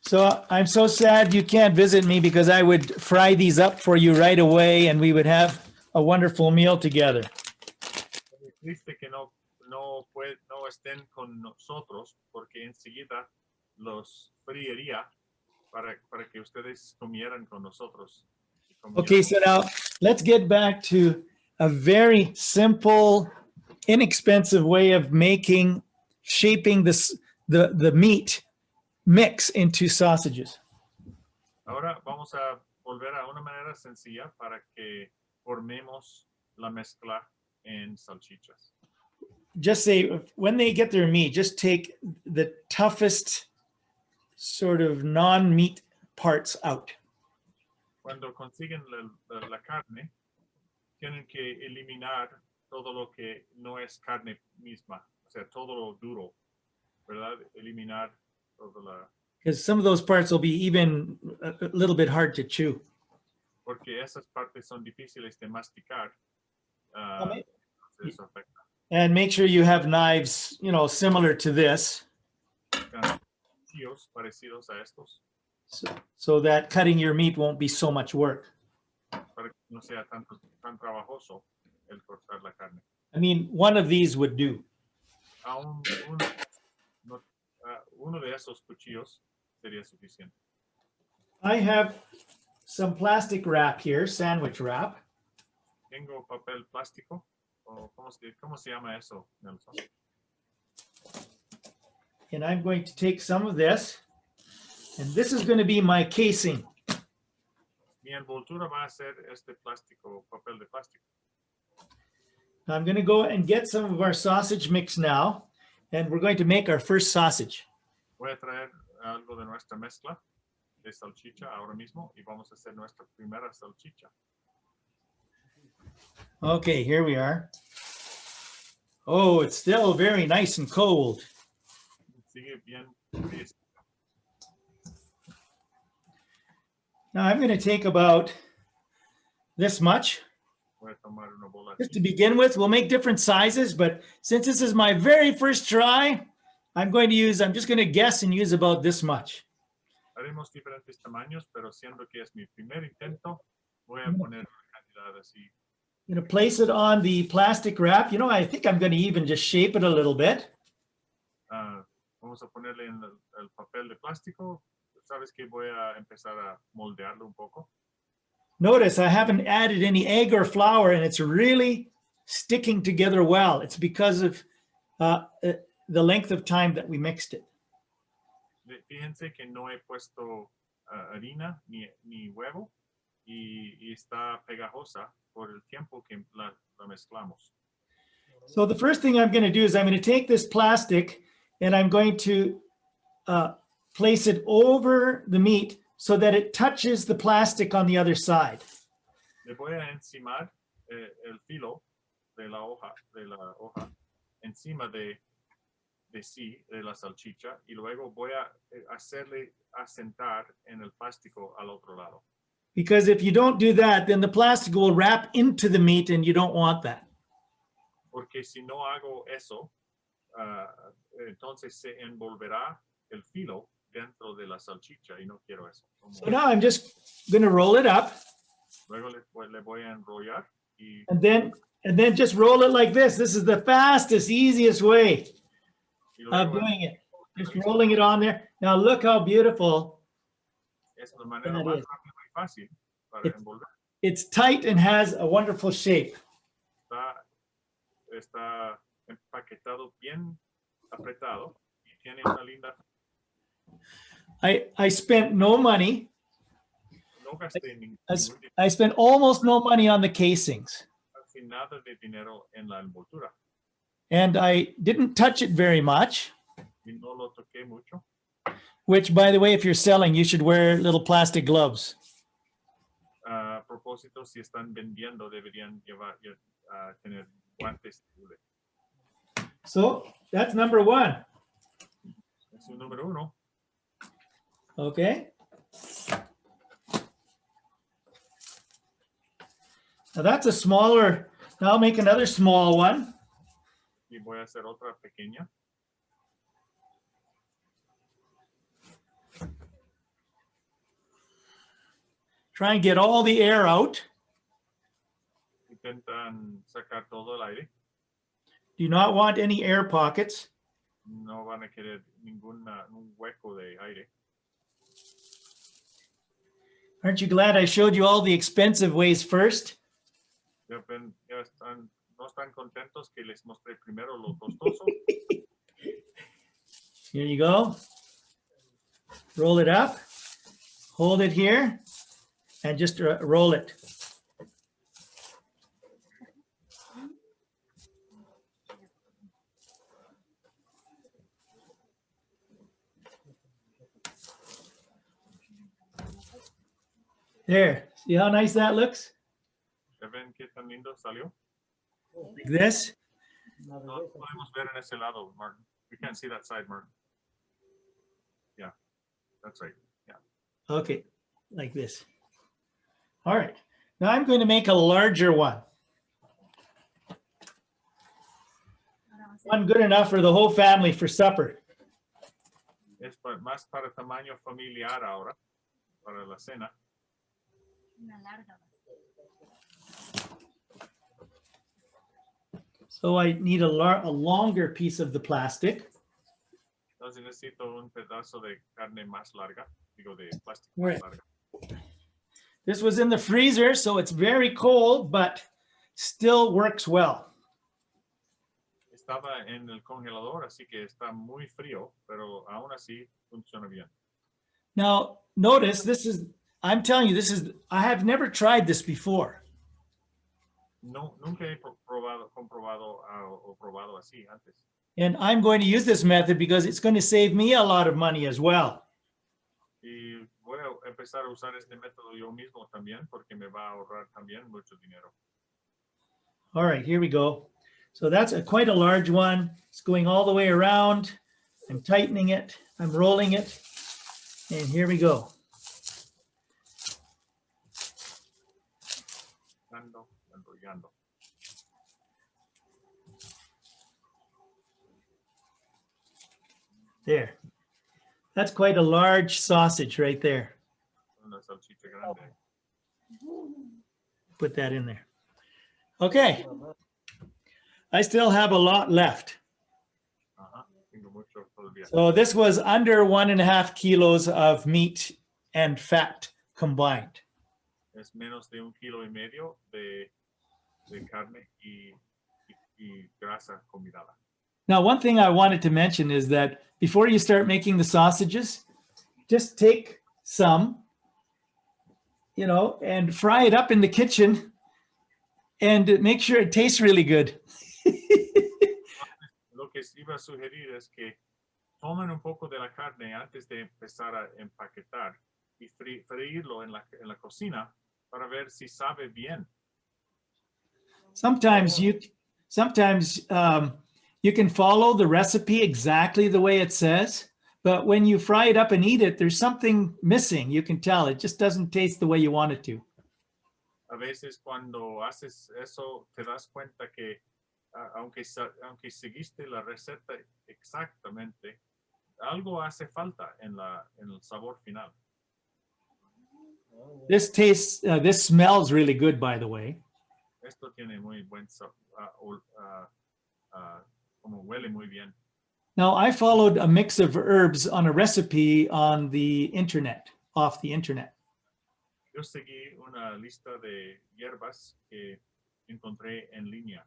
So I'm so sad you can't visit me because I would fry these up for you right away and we would have a wonderful meal together. Es triste que no estén con nosotros porque enseguida los friaría para que ustedes comieran con nosotros. Okay, so now let's get back to a very simple, inexpensive way of shaping the meat mix into sausages. Ahora vamos a volver a una manera sencilla para que formemos la mezcla en salchichas. Just say, when they get their meat, just take the toughest sort of non-meat parts out. Cuando consiguen la carne, tienen que eliminar todo lo que no es carne misma, o sea, todo lo duro, ¿verdad? Eliminar todo because some of those parts will be even a little bit hard to chew. Porque esas partes son difíciles de masticar. Eso afecta. And make sure you have knives, similar to this. Parecidos a estos. So that cutting your meat won't be so much work. Para que no sea tan trabajoso el cortar la carne. I mean, one of these would do. Uno de esos cuchillos sería suficiente. I have some plastic wrap here, sandwich wrap. Tengo papel plástico. ¿Cómo se llama eso, Nelson? And I'm going to take some of this, and this is going to be my casing. Mi envoltura va a ser este plástico, papel de plástico. Now I'm going to go and get some of our sausage mix now, and we're going to make our first sausage. Voy a traer algo de nuestra mezcla de salchicha ahora mismo y vamos a hacer nuestra primera salchicha. Okay, here we are. Oh, it's still very nice and cold. Sigue bien. Now I'm going to take about this much. Voy a tomar una bola Just to begin with, we'll make different sizes, but since this is my very first try, I'm just going to guess and use about this much. Haremos diferentes tamaños, pero siendo que es mi primer intento, voy a poner una cantidad así. I'm going to place it on the plastic wrap. I think I'm going to even just shape it a little bit. Vamos a ponerle en el papel de plástico. Sabes que voy a empezar a moldearlo un poco. Notice I haven't added any egg or flour, and it's really sticking together well. It's because of the length of time that we mixed it. Fíjense que no he puesto harina ni huevo y está pegajosa por el tiempo que la mezclamos. So the first thing I'm going to do is I'm going to take this plastic and I'm going to place it over the meat so that it touches the plastic on the other side. Le voy a encimar el filo de la hoja encima de la salchicha y luego voy a hacerle asentar en el plástico al otro lado. Because if you don't do that, then the plastic will wrap into the meat and you don't want that. porque si no hago eso, entonces se envolverá el filo dentro de la salchicha y no quiero eso. So now I'm just going to roll it up Luego le voy a enrollar y and then just roll it like this. This is the fastest, easiest way of luego doing it. Just rolling it on there. Now look how beautiful. es la manera that más is. rápida y fácil para It's- envolver. It's tight and has a wonderful shape. Está empaquetado bien apretado y tiene una linda. I spent no money. No gasté ningún I spent almost no money on the casings. casi nada de dinero en la envoltura And I didn't touch it very much, y no lo toqué mucho. which, by the way, if you're selling, you should wear little plastic gloves. A propósito, si están vendiendo, deberían tener guantes. So that's number one. Es un número uno. Okay. Now that's a smaller, now I'll make another small one. Y voy a hacer otra pequeña. Try and get all the air out. Intentan sacar todo el aire. Do not want any air pockets. No van a querer ningún hueco de aire. Aren't you glad I showed you all the expensive ways first? Ya están, no están contentos que les mostré primero lo costoso. Here you go. Roll it up, hold it here, and just roll it. There, see how nice that looks? ¿Ya ven qué tan lindo salió? Like this. No podemos ver en ese lado, Martin. We can't see that side, Martin. Yeah, that's right. Yeah. Okay, like this. All right, now I'm going to make a larger one. One good enough for the whole family for supper. Es más para tamaño familiar ahora, para la cena. So I need a longer piece of the plastic. Entonces necesito un pedazo de carne más larga, digo de plástico All más right. larga. This was in the freezer, so it's very cold, but still works well. Estaba en el congelador, así que está muy frío, pero aún así funciona bien. Now, notice I'm telling you, I have never tried this before. No, nunca he comprobado o probado así antes. And I'm going to use this method because it's going to save me a lot of money as well. Y voy a empezar a usar este método yo mismo también porque me va a ahorrar también mucho dinero. All right, here we go. So that's quite a large one. It's going all the way around. I'm tightening it. I'm rolling it. And here we go. Enrollando. There. That's quite a large sausage right there. Una salchicha grande. Put that in there. Okay. I still have a lot left. Ajá, tengo mucho todavía. So this was under 1.5 kilos of meat and fat combined. Es menos de 1,5 kilos de carne y grasa combinada. Now, one thing I wanted to mention is that before you start making the sausages, just take some, and fry it up in the kitchen and make sure it tastes really good. Lo que iba a sugerir es que tomen un poco de la carne antes de empezar a empaquetar y freírlo en la cocina para ver si sabe bien. Sometimes you can follow the recipe exactly the way it says, but when you fry it up and eat it, there's something missing. You can tell it just doesn't taste the way you want it to. A veces cuando haces eso te das cuenta que aunque seguiste la receta exactamente, algo hace falta en el sabor final. This smells really good, by the way. Esto tiene muy buen como huele muy bien. Now, I followed a mix of herbs on a recipe on the internet, off the internet. Yo seguí una lista de hierbas que encontré en línea.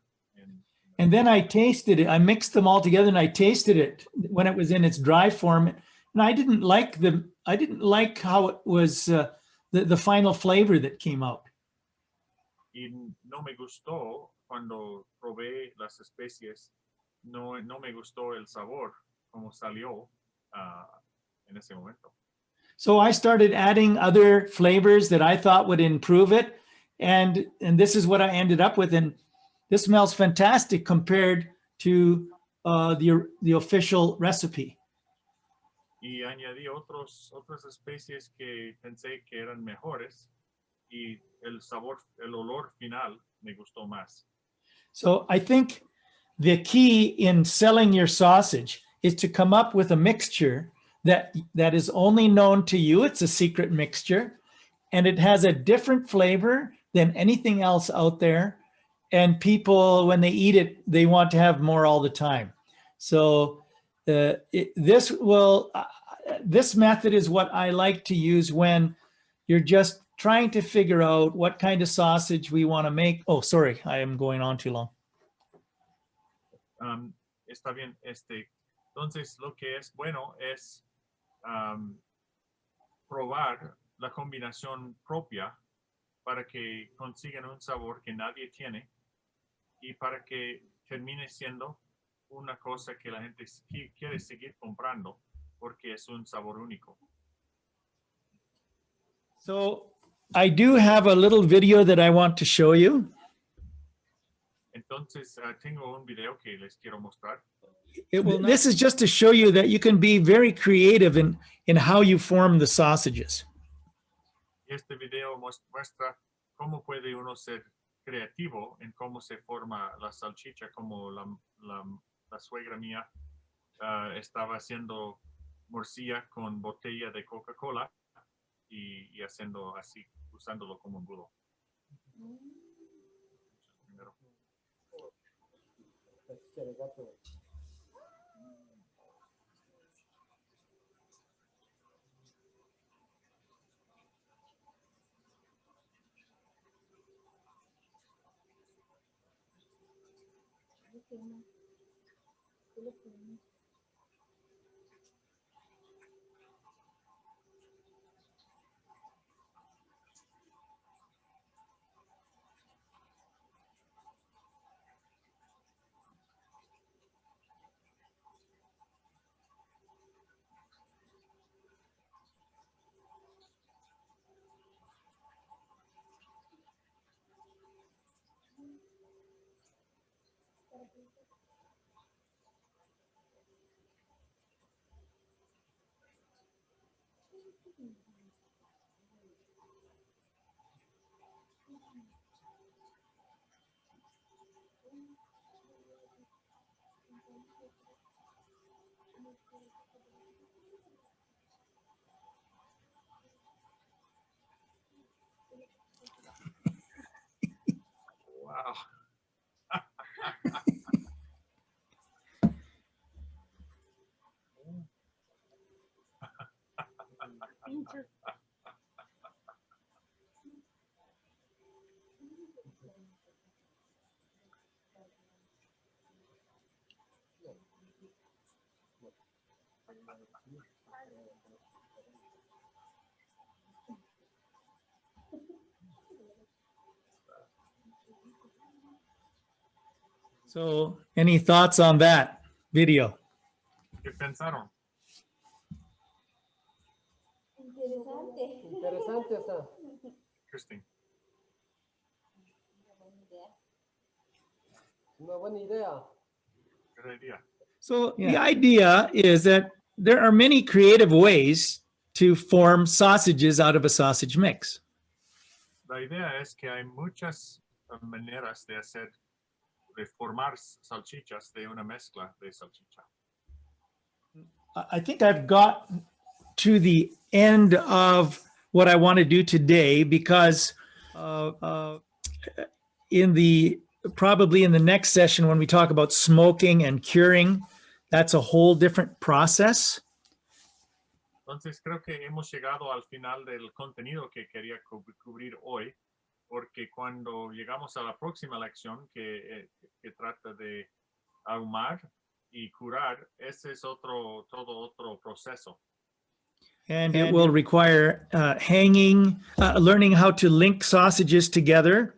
And then I tasted it. I mixed them all together and I tasted it when it was in its dry form. And I didn't like how it was, the final flavor that came out. Y no me gustó cuando probé las especies. No me gustó el sabor como salió en ese momento. So I started adding other flavors that I thought would improve it. And this is what I ended up with. And this smells fantastic compared to the official recipe. Y añadí otras especies que pensé que eran mejores y el olor final me gustó más. So I think the key in selling your sausage is to come up with a mixture that is only known to you. It's a secret mixture and it has a different flavor than anything else out there. And people, when they eat it, they want to have more all the time. So this method is what I like to use when you're just trying to figure out what kind of sausage we want to make. Oh, sorry, I am going on too long. Está bien. Entonces, lo que es bueno es probar la combinación propia para que consigan un sabor que nadie tiene y para que termine siendo una cosa que la gente quiere seguir comprando porque es un sabor único. So I do have a little video that I want to show you. Entonces, tengo un video que les quiero mostrar. This is just to show you that you can be very creative in how you form the sausages. Este video muestra cómo puede uno ser creativo en cómo se forma la salchicha, como la suegra mía estaba haciendo morcilla con botella de Coca-Cola y haciendo así, usándolo como embudo. Primero. Wow. So any thoughts on that video? ¿Qué pensaron? Interesante está. Interesting. Una buena idea. Good idea. So the idea is that there are many creative ways to form sausages out of a sausage mix. La idea es que hay muchas maneras de hacer de formar salchichas de una mezcla de salchicha. I think I've got to the end of what I want to do today because probably in the next session when we talk about smoking and curing, that's a whole different process. Entonces creo que hemos llegado al final del contenido que quería cubrir hoy, porque cuando llegamos a la próxima lección que trata de ahumar y curar, ese es todo otro proceso. And it will require learning how to link sausages together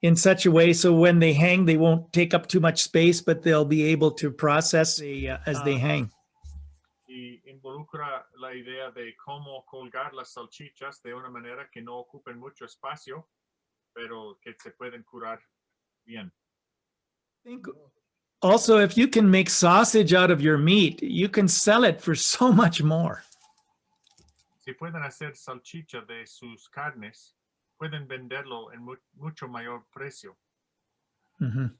in such a way so when they hang, they won't take up too much space, but they'll be able to process as they hang. Y involucra la idea de cómo colgar las salchichas de una manera que no ocupen mucho espacio, pero que se pueden curar bien. I think also, if you can make sausage out of your meat, you can sell it for so much more. Si pueden hacer salchicha de sus carnes, pueden venderlo en mucho mayor precio. Mhm.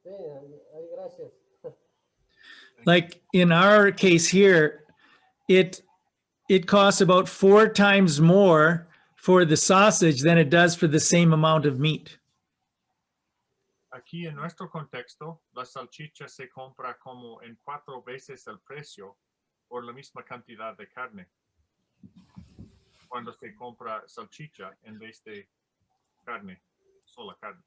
Sí, ahí, gracias. Like in our case here, it costs about 4 times more for the sausage than it does for the same amount of meat. Aquí en nuestro contexto, la salchicha se compra como en 4 veces el precio por la misma cantidad de carne. Cuando se compra salchicha en vez de carne, sola carne.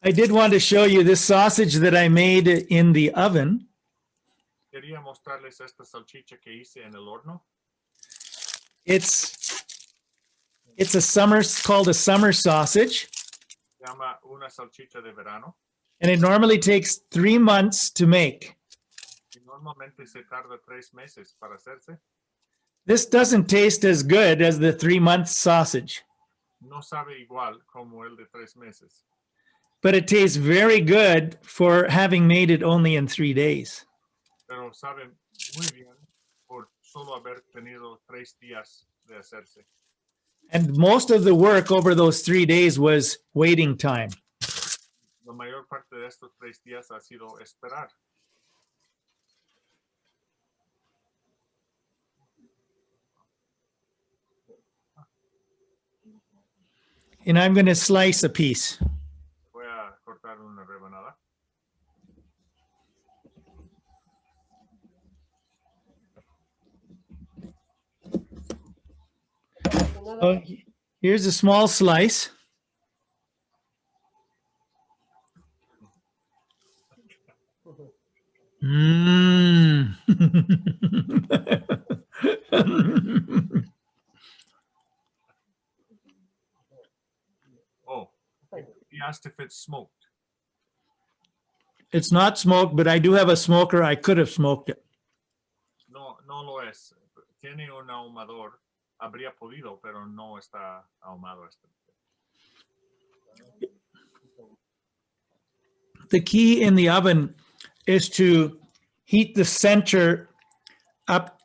I did want to show you this sausage that I made in the oven. Quería mostrarles esta salchicha que hice en el horno. It's called a summer sausage, Se llama una salchicha de verano and it normally takes 3 months to make. y normalmente se tarda 3 meses para hacerse. This doesn't taste as good as the 3-month sausage, No sabe igual como el de 3 meses, but it tastes very good for having made it only in 3 days. pero sabe muy bien por solo haber tenido 3 días de hacerse. And most of the work over those 3 days was waiting time. La mayor parte de estos 3 días ha sido esperar. And I'm going to slice a piece. Voy a cortar una rebanada. Oh, here's a small slice. Mmm. Oh, he asked if it's smoked. It's not smoked, but I do have a smoker. I could have smoked it. No, no lo es. Tiene un ahumador. Habría podido, pero no está ahumado este. The key in the oven is to heat the center up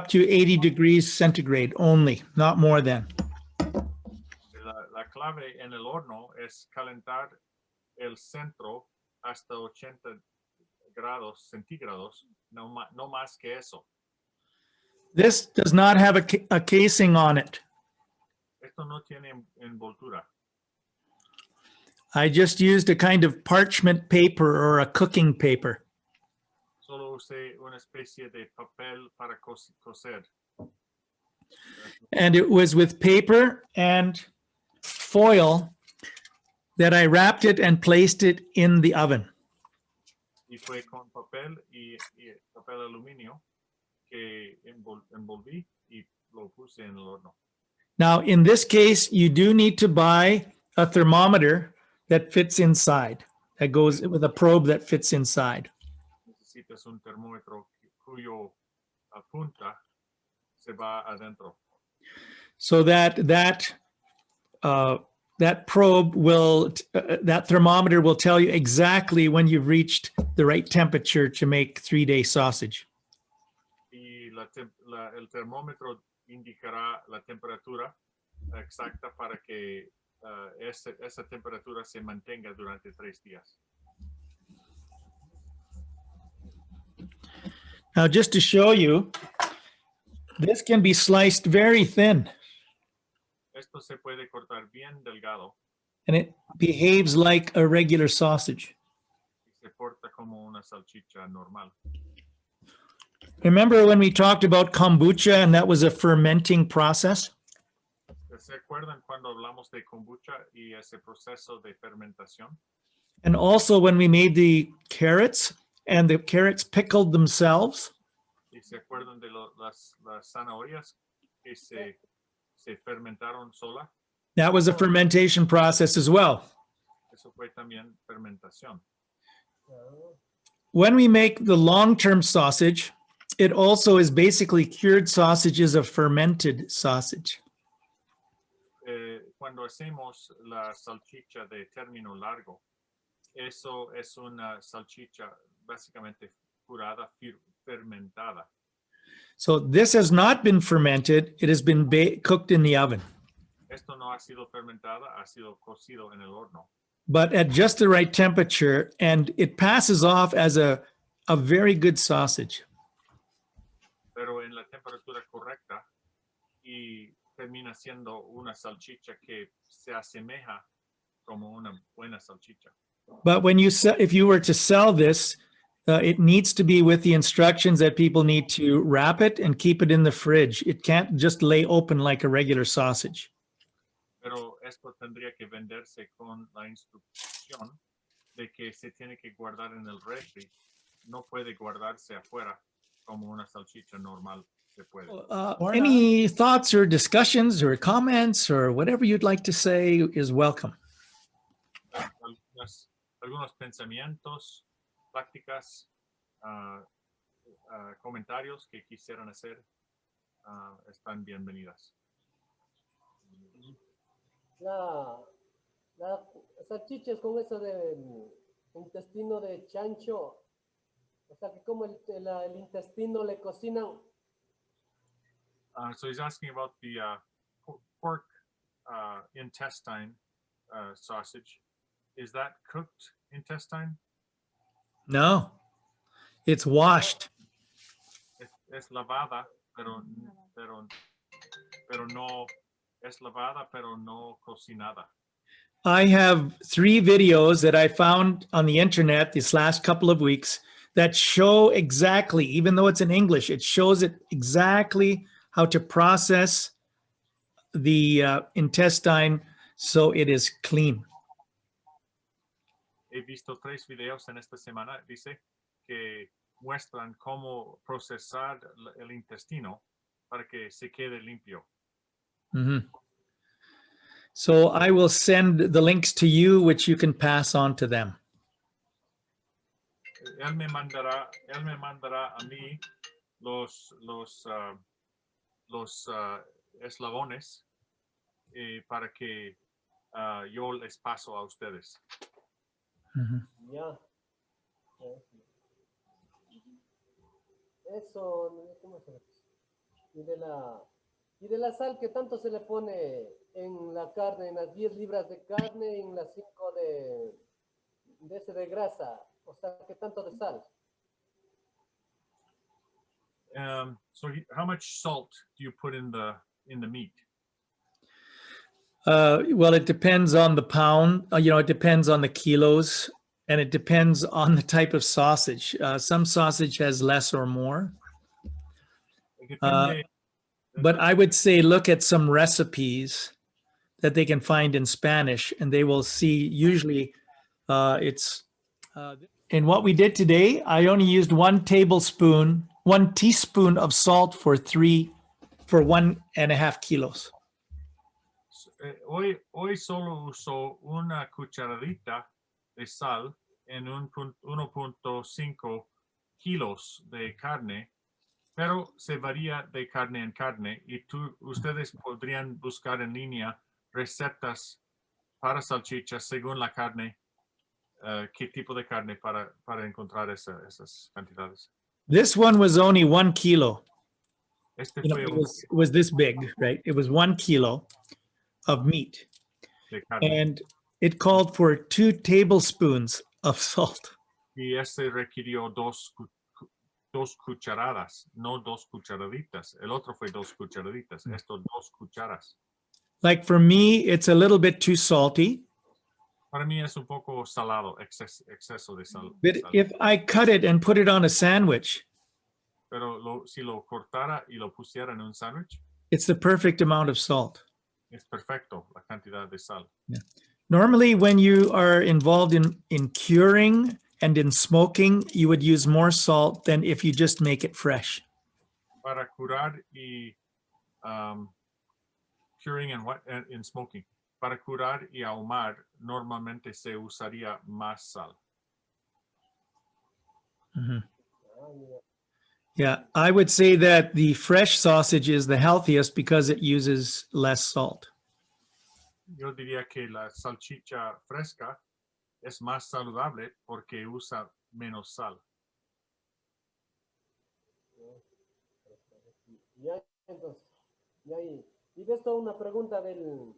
to 80 degrees centigrade only, not more than. La clave en el horno es calentar el centro hasta 80 grados centígrados, no más que eso. This does not have a casing on it. Esto no tiene envoltura. I just used a kind of parchment paper or a cooking paper. Solo usé una especie de papel para coser. And it was with paper and foil that I wrapped it and placed it in the oven. Y fue con papel y papel aluminio que envolví y lo puse en el horno. Now, in this case, you do need to buy a thermometer that fits inside, that goes with a probe that fits inside. Necesitas un termómetro cuyo punta se va adentro. So that probe will, that thermometer will tell you exactly when you've reached the right temperature to make 3-day sausage. Y el termómetro indicará la temperatura exacta para que esa temperatura se mantenga durante 3 días. Now, just to show you, this can be sliced very thin Esto se puede cortar bien delgado and it behaves like a regular sausage. y se porta como una salchicha normal. Remember when we talked about kombucha and that was a fermenting process? ¿Se acuerdan cuando hablamos de kombucha y ese proceso de fermentación? And also when we made the carrots and the carrots pickled themselves? ¿Y se acuerdan de las zanahorias que se fermentaron sola? That was a fermentation process as well. Eso fue también fermentación. When we make the long-term sausage, it also is basically cured sausages of fermented sausage. Cuando hacemos la salchicha de término largo, eso es una salchicha básicamente curada, fermentada. So this has not been fermented. It has been cooked in the oven, Esto no ha sido fermentada, ha sido cocido en el horno, but at just the right temperature, and it passes off as a very good sausage. pero en la temperatura correcta y termina siendo una salchicha que se asemeja como una buena salchicha. But when you if you were to sell this, it needs to be with the instructions that people need to wrap it and keep it in the fridge. It can't just lay open like a regular sausage. Pero esto tendría que venderse con la instrucción de que se tiene que guardar en el refri. No puede guardarse afuera como una salchicha normal se puede. Any thoughts or discussions or comments or whatever you'd like to say is welcome. Algunos pensamientos, prácticas, comentarios que quisieran hacer están bienvenidas. La salchicha es con eso de intestino de chancho. O sea que como el intestino le cocinan. So he's asking about the pork intestine sausage. Is that cooked intestine? No, it's washed. Es lavada, pero no es lavada, pero no cocinada. I have 3 videos that I found on the internet these last couple of weeks that show exactly, even though it's in English, it shows it exactly how to process the intestine so it is clean. He visto 3 videos en esta semana, dice, que muestran cómo procesar el intestino para que se quede limpio. Mm-hmm. So I will send the links to you, which you can pass on to them. Él me mandará a mí los eslabones para que yo les paso a ustedes. Mm-hmm. Ya. Eso, ¿cómo se llama? Y de la sal que tanto se le pone en la carne, en las 10 libras de carne y en las 5 de grasa. O sea, ¿qué tanto de sal? So how much salt do you put in the meat? Well, it depends on the pound. It depends on the kilos, and it depends on the type of sausage. Some sausage has less or more. But I would say look at some recipes that they can find in Spanish, and they will see usually it's in what we did today. I only used 1 teaspoon of salt for 1.5 kilos. Hoy solo uso una cucharadita de sal en 1.5 kilos de carne, pero se varía de carne en carne y ustedes podrían buscar en línea recetas para salchichas según la carne, qué tipo de carne para encontrar esas cantidades. This one was only 1 kilo. Este It was this big, right? It was 1 kilo of meat. de carne. and it called for 2 tablespoons of salt. Y ese requirió dos cucharadas, no 2 cucharaditas. El otro fue 2 cucharaditas. Esto 2 cucharas. Like for me, it's a little bit too salty, Para mí es un poco salado, exceso de sal. but if I cut it and put it on a sandwich, Pero si lo cortara y lo pusiera en un sándwich, it's the perfect amount of salt. es perfecto la cantidad de sal. Normally, when you are involved in curing and in smoking, you would use more salt than if you just make it fresh. Para curar y curing and smoking. Para curar y ahumar, normalmente se usaría más sal. Mhm. Ah, mira. Yeah, I would say that the fresh sausage is the healthiest because it uses less salt. Yo diría que la salchicha fresca es más saludable porque usa menos sal. Ya, entonces, ya ahí. Y de esto una pregunta del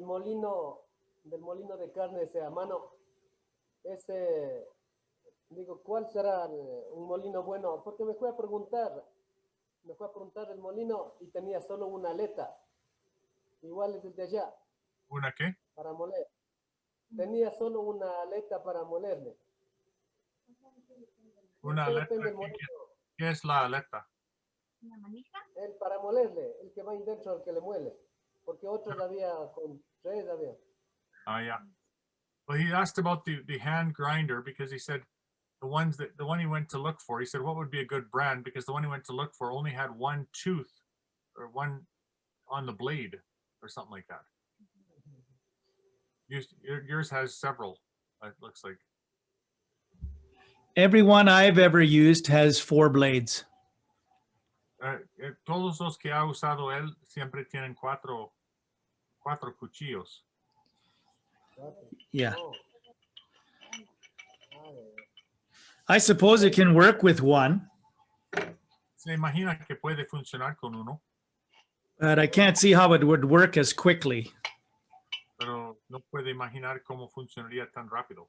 molino de carne ese a mano. Ese, digo, ¿cuál será un molino bueno? Porque me fue a preguntar el molino y tenía solo una aleta. Igual es desde allá, ¿Una qué? para moler. Tenía solo una aleta para molerle. Una ¿Qué aleta. depende del molino? ¿Qué es la aleta? ¿Una manija? El para molerle, el que va ahí dentro, el que le muele. Porque otros había con 3 había. Yeah. Well, he asked about the hand grinder because he said the one he went to look for, he said, what would be a good brand? Because the one he went to look for only had one tooth or one on the blade or something like that. Yours has several, it looks like. Every one I've ever used has 4 blades. Todos los que ha usado él siempre tienen cuatro cuchillos. Yeah. Oh. Ah, ya, ya. I suppose it can work with one, Se imagina que puede funcionar con uno, but I can't see how it would work as quickly. pero no puede imaginar cómo funcionaría tan rápido.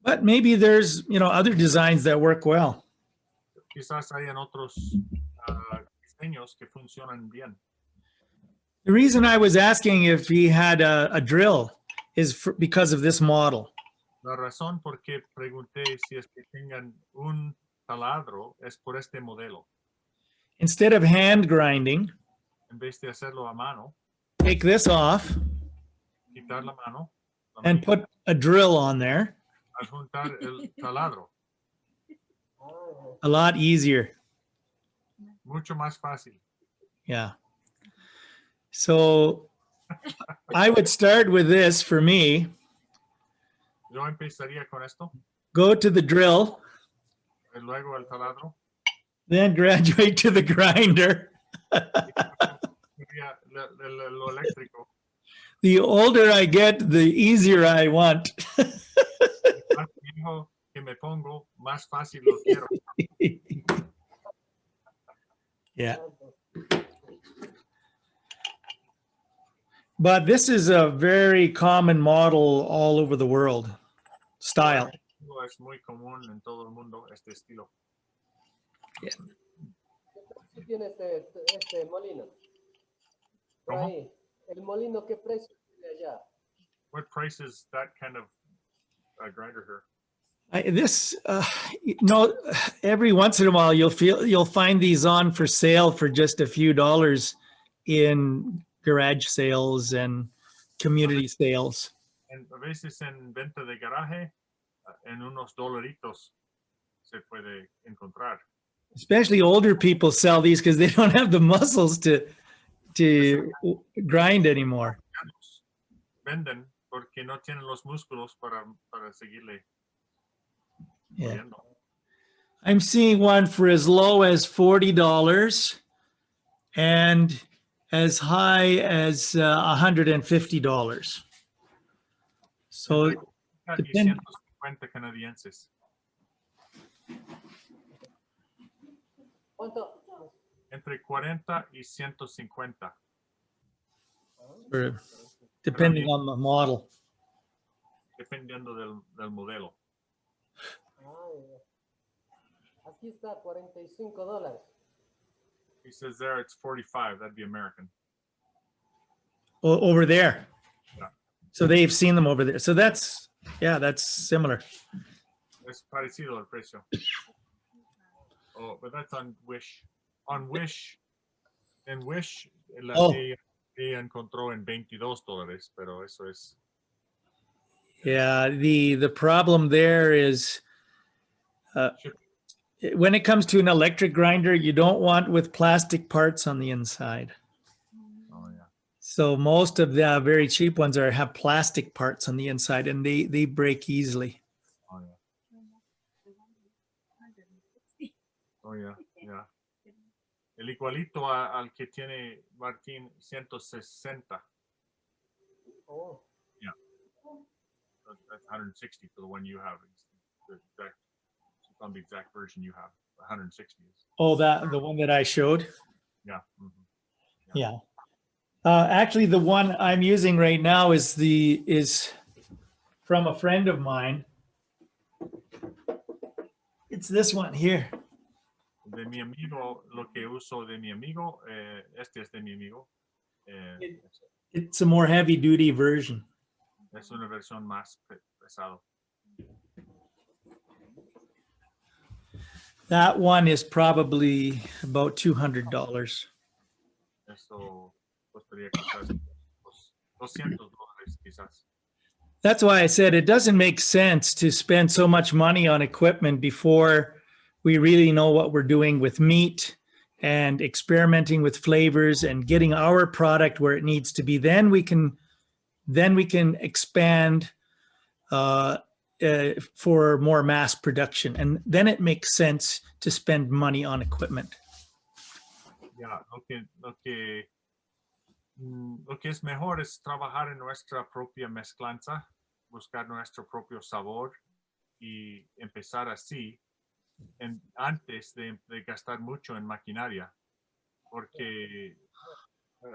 But maybe there's, other designs that work well. Quizás hayan otros diseños que funcionan bien. The reason I was asking if he had a drill is because of this model. La razón por qué pregunté si es que tengan un taladro es por este modelo. Instead of hand grinding, En vez de hacerlo a mano, take this off quitar la mano, and put a drill on there. adjuntar el taladro. Ah, ya. A lot easier. Mucho más fácil. Yeah. So I would start with this for me. Yo empezaría con esto, Go to the drill, y luego el taladro, then graduate to the grinder. sería lo eléctrico. The older I get, the easier I want. Más viejo que me pongo, más fácil lo quiero. Yeah. But this is a very common model all over the world. Style. Es muy común en todo el mundo este estilo. ¿Qué tiene este molino? Por ¿Cómo? ahí. El molino, ¿qué precio tiene allá? What price is that kind of grinder here? Every once in a while you'll find these on for sale for just a few dollars in garage sales and community sales. A veces en venta de garaje, en unos dolaritos se puede encontrar. Especially older people sell these because they don't have the muscles to grind anymore. Venden porque no tienen los músculos para seguirle Yeah. moviendo. I'm seeing one for as low as $40 and as high as $150. So Y depend- 150 canadienses. ¿Cuánto? Entre 40 y 150. for depending on the model. dependiendo del modelo. Ah, ya. Aquí está, $45. He says there it's 45. That'd be American. Over there. Yeah. So they've seen them over there. So that's similar. Es parecido el precio. Oh, but that's on Wish. On Wish, en Wish, ella encontró en $22, pero eso es. Yeah, the problem there is when it comes to an electric grinder, you don't want with plastic parts on the inside. Oh, yeah. So most of the very cheap ones have plastic parts on the inside, and they break easily. Oh, yeah. Oh, yeah, yeah. El igualito al que tiene Martín, 160. Oh, That's 160 for the one you have. It's on the exact version you have. 160 is. Oh, the one that I showed? Yeah. Mhm. Yeah. Actually, the one I'm using right now is from a friend of mine. It's this one here. De mi amigo, lo que uso de mi amigo, este es de mi amigo. It's a more heavy duty version. Es una versión más pesado. That one is probably about $200. Eso costaría quizás $200 quizás. That's why I said it doesn't make sense to spend so much money on equipment before we really know what we're doing with meat and experimenting with flavors and getting our product where it needs to be. Then we can expand for more mass production, and then it makes sense to spend money on equipment. Ya, lo que es mejor es trabajar en nuestra propia mezclanza, buscar nuestro propio sabor y empezar así antes de gastar mucho en maquinaria, porque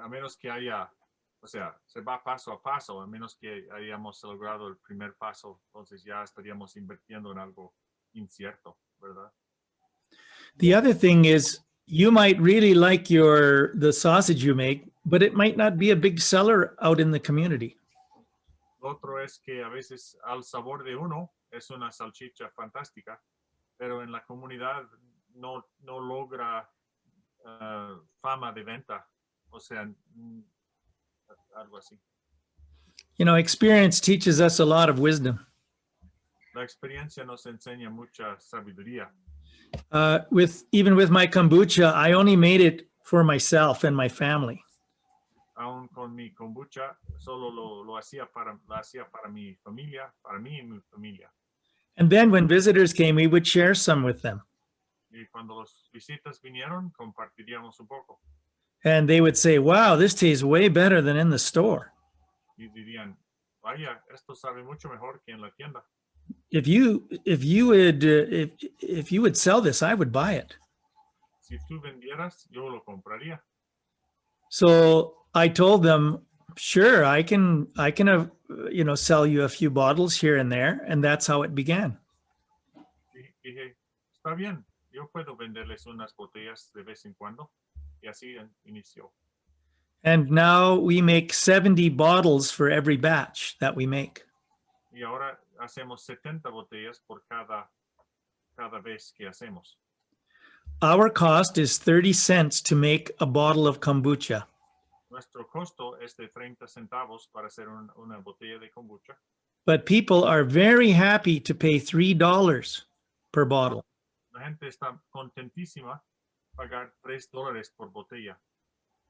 a menos que haya, o sea, se va paso a paso, a menos que hayamos logrado el primer paso, entonces ya estaríamos invirtiendo en algo incierto, ¿verdad? The other thing is you might really like the sausage you make, but it might not be a big seller out in the community. Lo otro es que a veces al sabor de uno es una salchicha fantástica, pero en la comunidad no logra fama de venta, o sea, algo así. You know, experience teaches us a lot of wisdom. La experiencia nos enseña mucha sabiduría. Even with my kombucha, I only made it for myself and my family. Aún con mi kombucha, solo la hacía para mi familia, para mí y mi familia. And then when visitors came, we would share some with them. Y cuando los visitas vinieron, compartiríamos un poco. And they would say, wow, this tastes way better than in the store. Y dirían, vaya, esto sabe mucho mejor que en la tienda. If you would sell this, I would buy it. Si tú vendieras, yo lo compraría. So I told them, sure, I can sell you a few bottles here and there, and that's how it began. Dije, está bien, yo puedo venderles unas botellas de vez en cuando, y así inició. And now we make 70 bottles for every batch that we make. Y ahora hacemos 70 botellas por cada vez que hacemos. Our cost is 30 cents to make a bottle of kombucha. Nuestro costo es de 30 centavos para hacer una botella de kombucha. But people are very happy to pay $3 per bottle. La gente está contentísima pagar $3 por botella.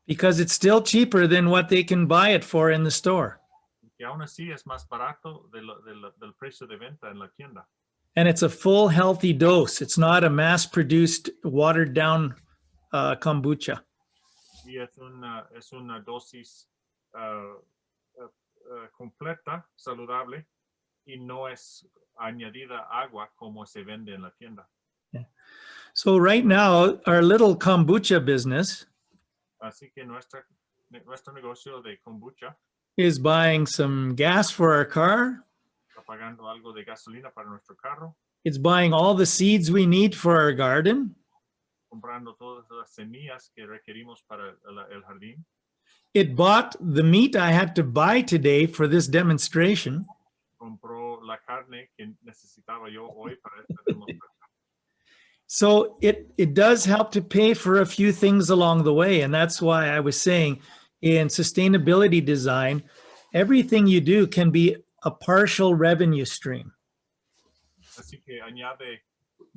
Because it's still cheaper than what they can buy it for in the store. Que aún así es más barato del precio de venta en la tienda. And it's a full healthy dose. It's not a mass-produced, watered-down kombucha. Y es una dosis completa, saludable, y no es añadida agua como se vende en la tienda. Yeah. So right now, our little kombucha business Así que nuestro negocio de kombucha is buying some gas for our car. está pagando algo de gasolina para nuestro carro, It's buying all the seeds we need for our garden. comprando todas las semillas que requerimos para el jardín. It bought the meat I had to buy today for this demonstration. Compró la carne que necesitaba yo hoy para esta demostración. So it does help to pay for a few things along the way. And that's why I was saying in sustainability design, everything you do can be a partial revenue stream. Así que añade,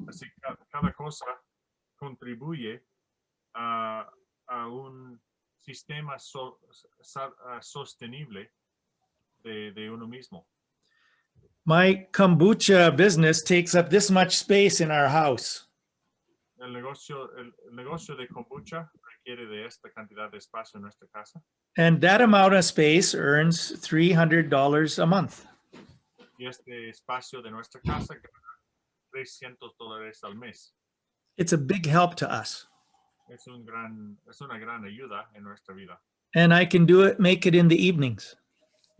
así cada cosa contribuye a un sistema sostenible de uno mismo. My kombucha business takes up this much space in our house. El negocio de kombucha requiere de esta cantidad de espacio en nuestra casa. And that amount of space earns $300 a month. Y este espacio de nuestra casa gana $300 al mes. It's a big help to us. Es una gran ayuda en nuestra vida. And I can do it, make it in the evenings.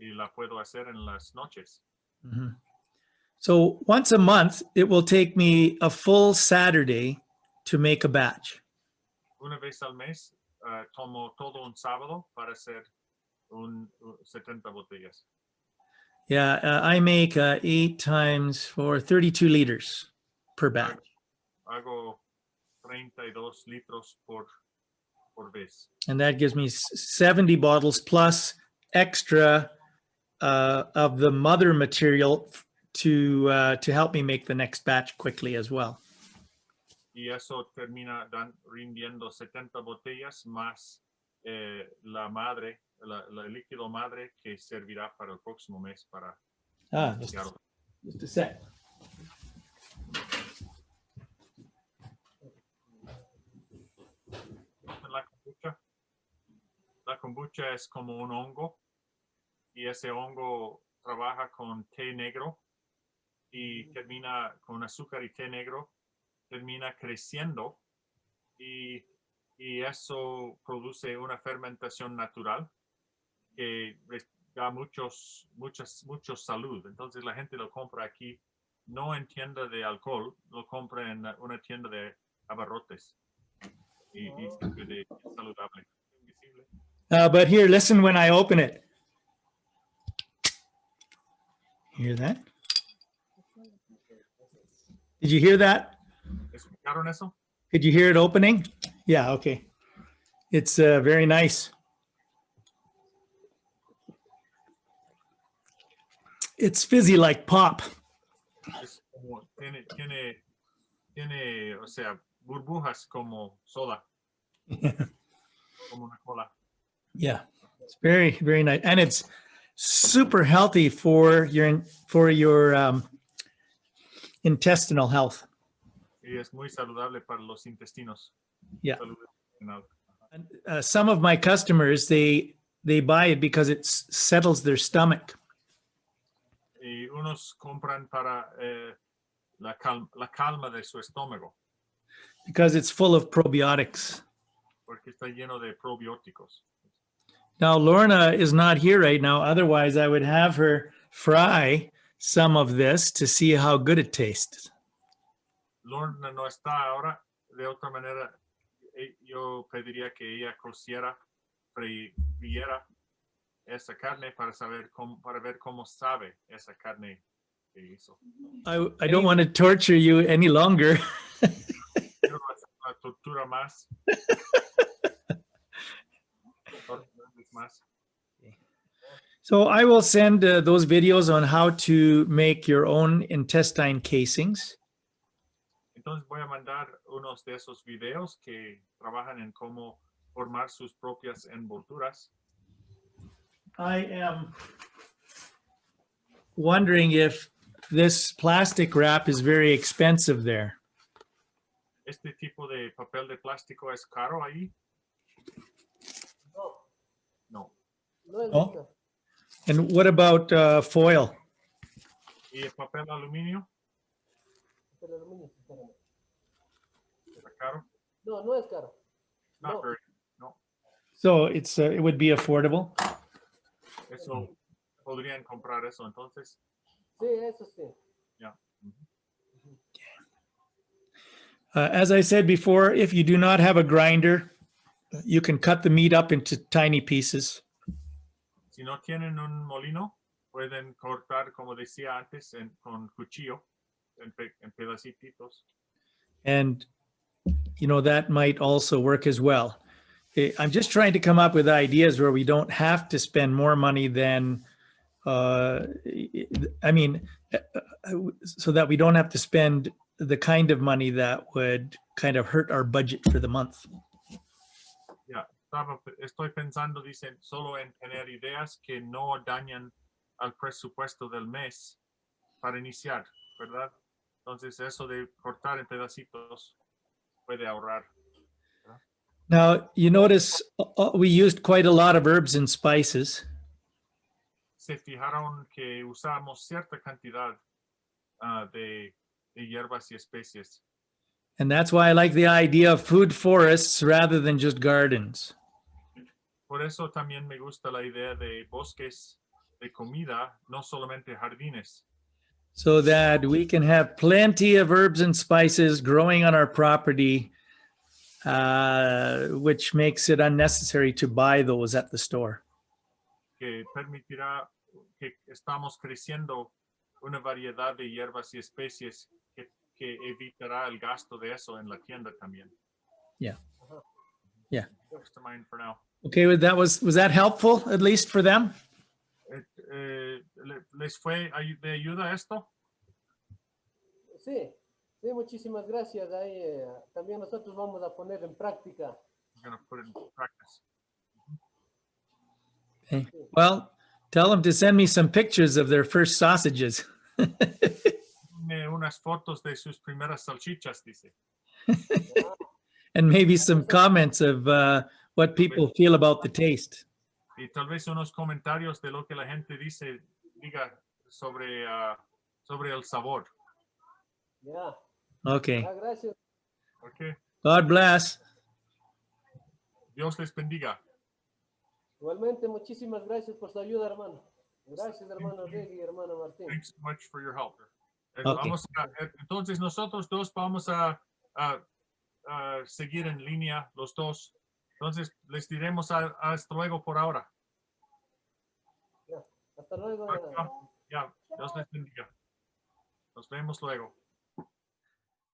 Y la puedo hacer en las noches. Mhm. So once a month, it will take me a full Saturday to make a batch. Una vez al mes tomo todo un sábado para hacer 70 botellas. Yeah, I make 8 times 4, 32 liters per batch. Hago 32 litros por vez. And that gives me 70 bottles plus extra of the mother material to help me make the next batch quickly as well. Y eso termina rindiendo 70 botellas más la madre, el líquido madre que servirá para el próximo mes para iniciarlo. Just a sec. La kombucha es como un hongo y ese hongo trabaja con té negro y termina con azúcar y té negro, termina creciendo y eso produce una fermentación natural que da mucha salud. Entonces la gente lo compra aquí, no en tienda de alcohol, lo compra en una tienda de abarrotes y es saludable. But here, listen when I open it. Hear that? Did you hear that? ¿Escucharon eso? Did you hear it opening? Yeah, okay. It's very nice. It's fizzy like pop. Es como, tiene, o sea, burbujas como soda, como una cola. Yeah, it's very, very nice. And it's super healthy for your intestinal health. Y es muy saludable para los intestinos. Yeah. Salud intestinal. Some of my customers, they buy it because it settles their stomach. Y unos compran para la calma de su estómago, Because it's full of probiotics. porque está lleno de probióticos. Now, Lorna is not here right now. Otherwise, I would have her fry some of this to see how good it tastes. Lorna no está ahora. De otra manera, yo pediría que ella cociera, friera esa carne para ver cómo sabe esa carne que hizo. I don't want to torture you any longer. Quiero hacer una tortura más. So I will send those videos on how to make your own intestine casings. Entonces voy a mandar unos de esos videos que trabajan en cómo formar sus propias envolturas. I am wondering if this plastic wrap is very expensive there. ¿Este tipo de papel de plástico es caro ahí? No, No. no es Oh. mucho. And what about foil? ¿Y el papel aluminio? Pero aluminio, espérame. ¿Está caro? No, no es caro. Not No. very. No. So it would be affordable. Es eso podrían comprar eso entonces. Sí, eso sí. Ya. As I said before, if you do not have a grinder, you can cut the meat up into tiny pieces. Si no tienen un molino, pueden cortar, como decía antes, con cuchillo, en pedacitos. And, you know, that might also work as well. I'm just trying to come up with ideas where we don't have to spend more money than, I mean, so that we don't have to spend the kind of money that would kind of hurt our budget for the month. Ya, estoy pensando, dicen, solo en tener ideas que no dañan al presupuesto del mes para iniciar, ¿verdad? Entonces, eso de cortar en pedacitos puede ahorrar. Now, you notice we used quite a lot of herbs and spices. Se fijaron que usamos cierta cantidad de hierbas y especies. And that's why I like the idea of food forests rather than just gardens. Por eso también me gusta la idea de bosques de comida, no solamente jardines, So that we can have plenty of herbs and spices growing on our property, which makes it unnecessary to buy those at the store. que permitirá que estamos creciendo una variedad de hierbas y especies que evitará el gasto de eso en la tienda también. Yeah. Yeah. That's to mine for now. Okay, was that helpful, at least for them? ¿Les fue de ayuda esto? Sí, sí, muchísimas gracias. Ahí, también nosotros vamos a poner en práctica. I'm going to put it in practice. Okay. Well, tell them to send me some pictures of their first sausages. Unas fotos de sus primeras salchichas, dice. And maybe some comments of what people feel about the taste. Y tal vez unos comentarios de lo que la gente diga sobre el sabor. Ya. Okay. Ah, gracias. Okay. God bless. Dios les bendiga. Igualmente, muchísimas gracias por su ayuda, hermano. Gracias, hermano Rick y hermano Martín. Thanks so much for your help. Okay. Entonces nosotros dos vamos a seguir en línea, los dos. Entonces les diremos hasta luego por ahora. Ya. Hasta luego. Ya, Dios les bendiga. Nos vemos luego.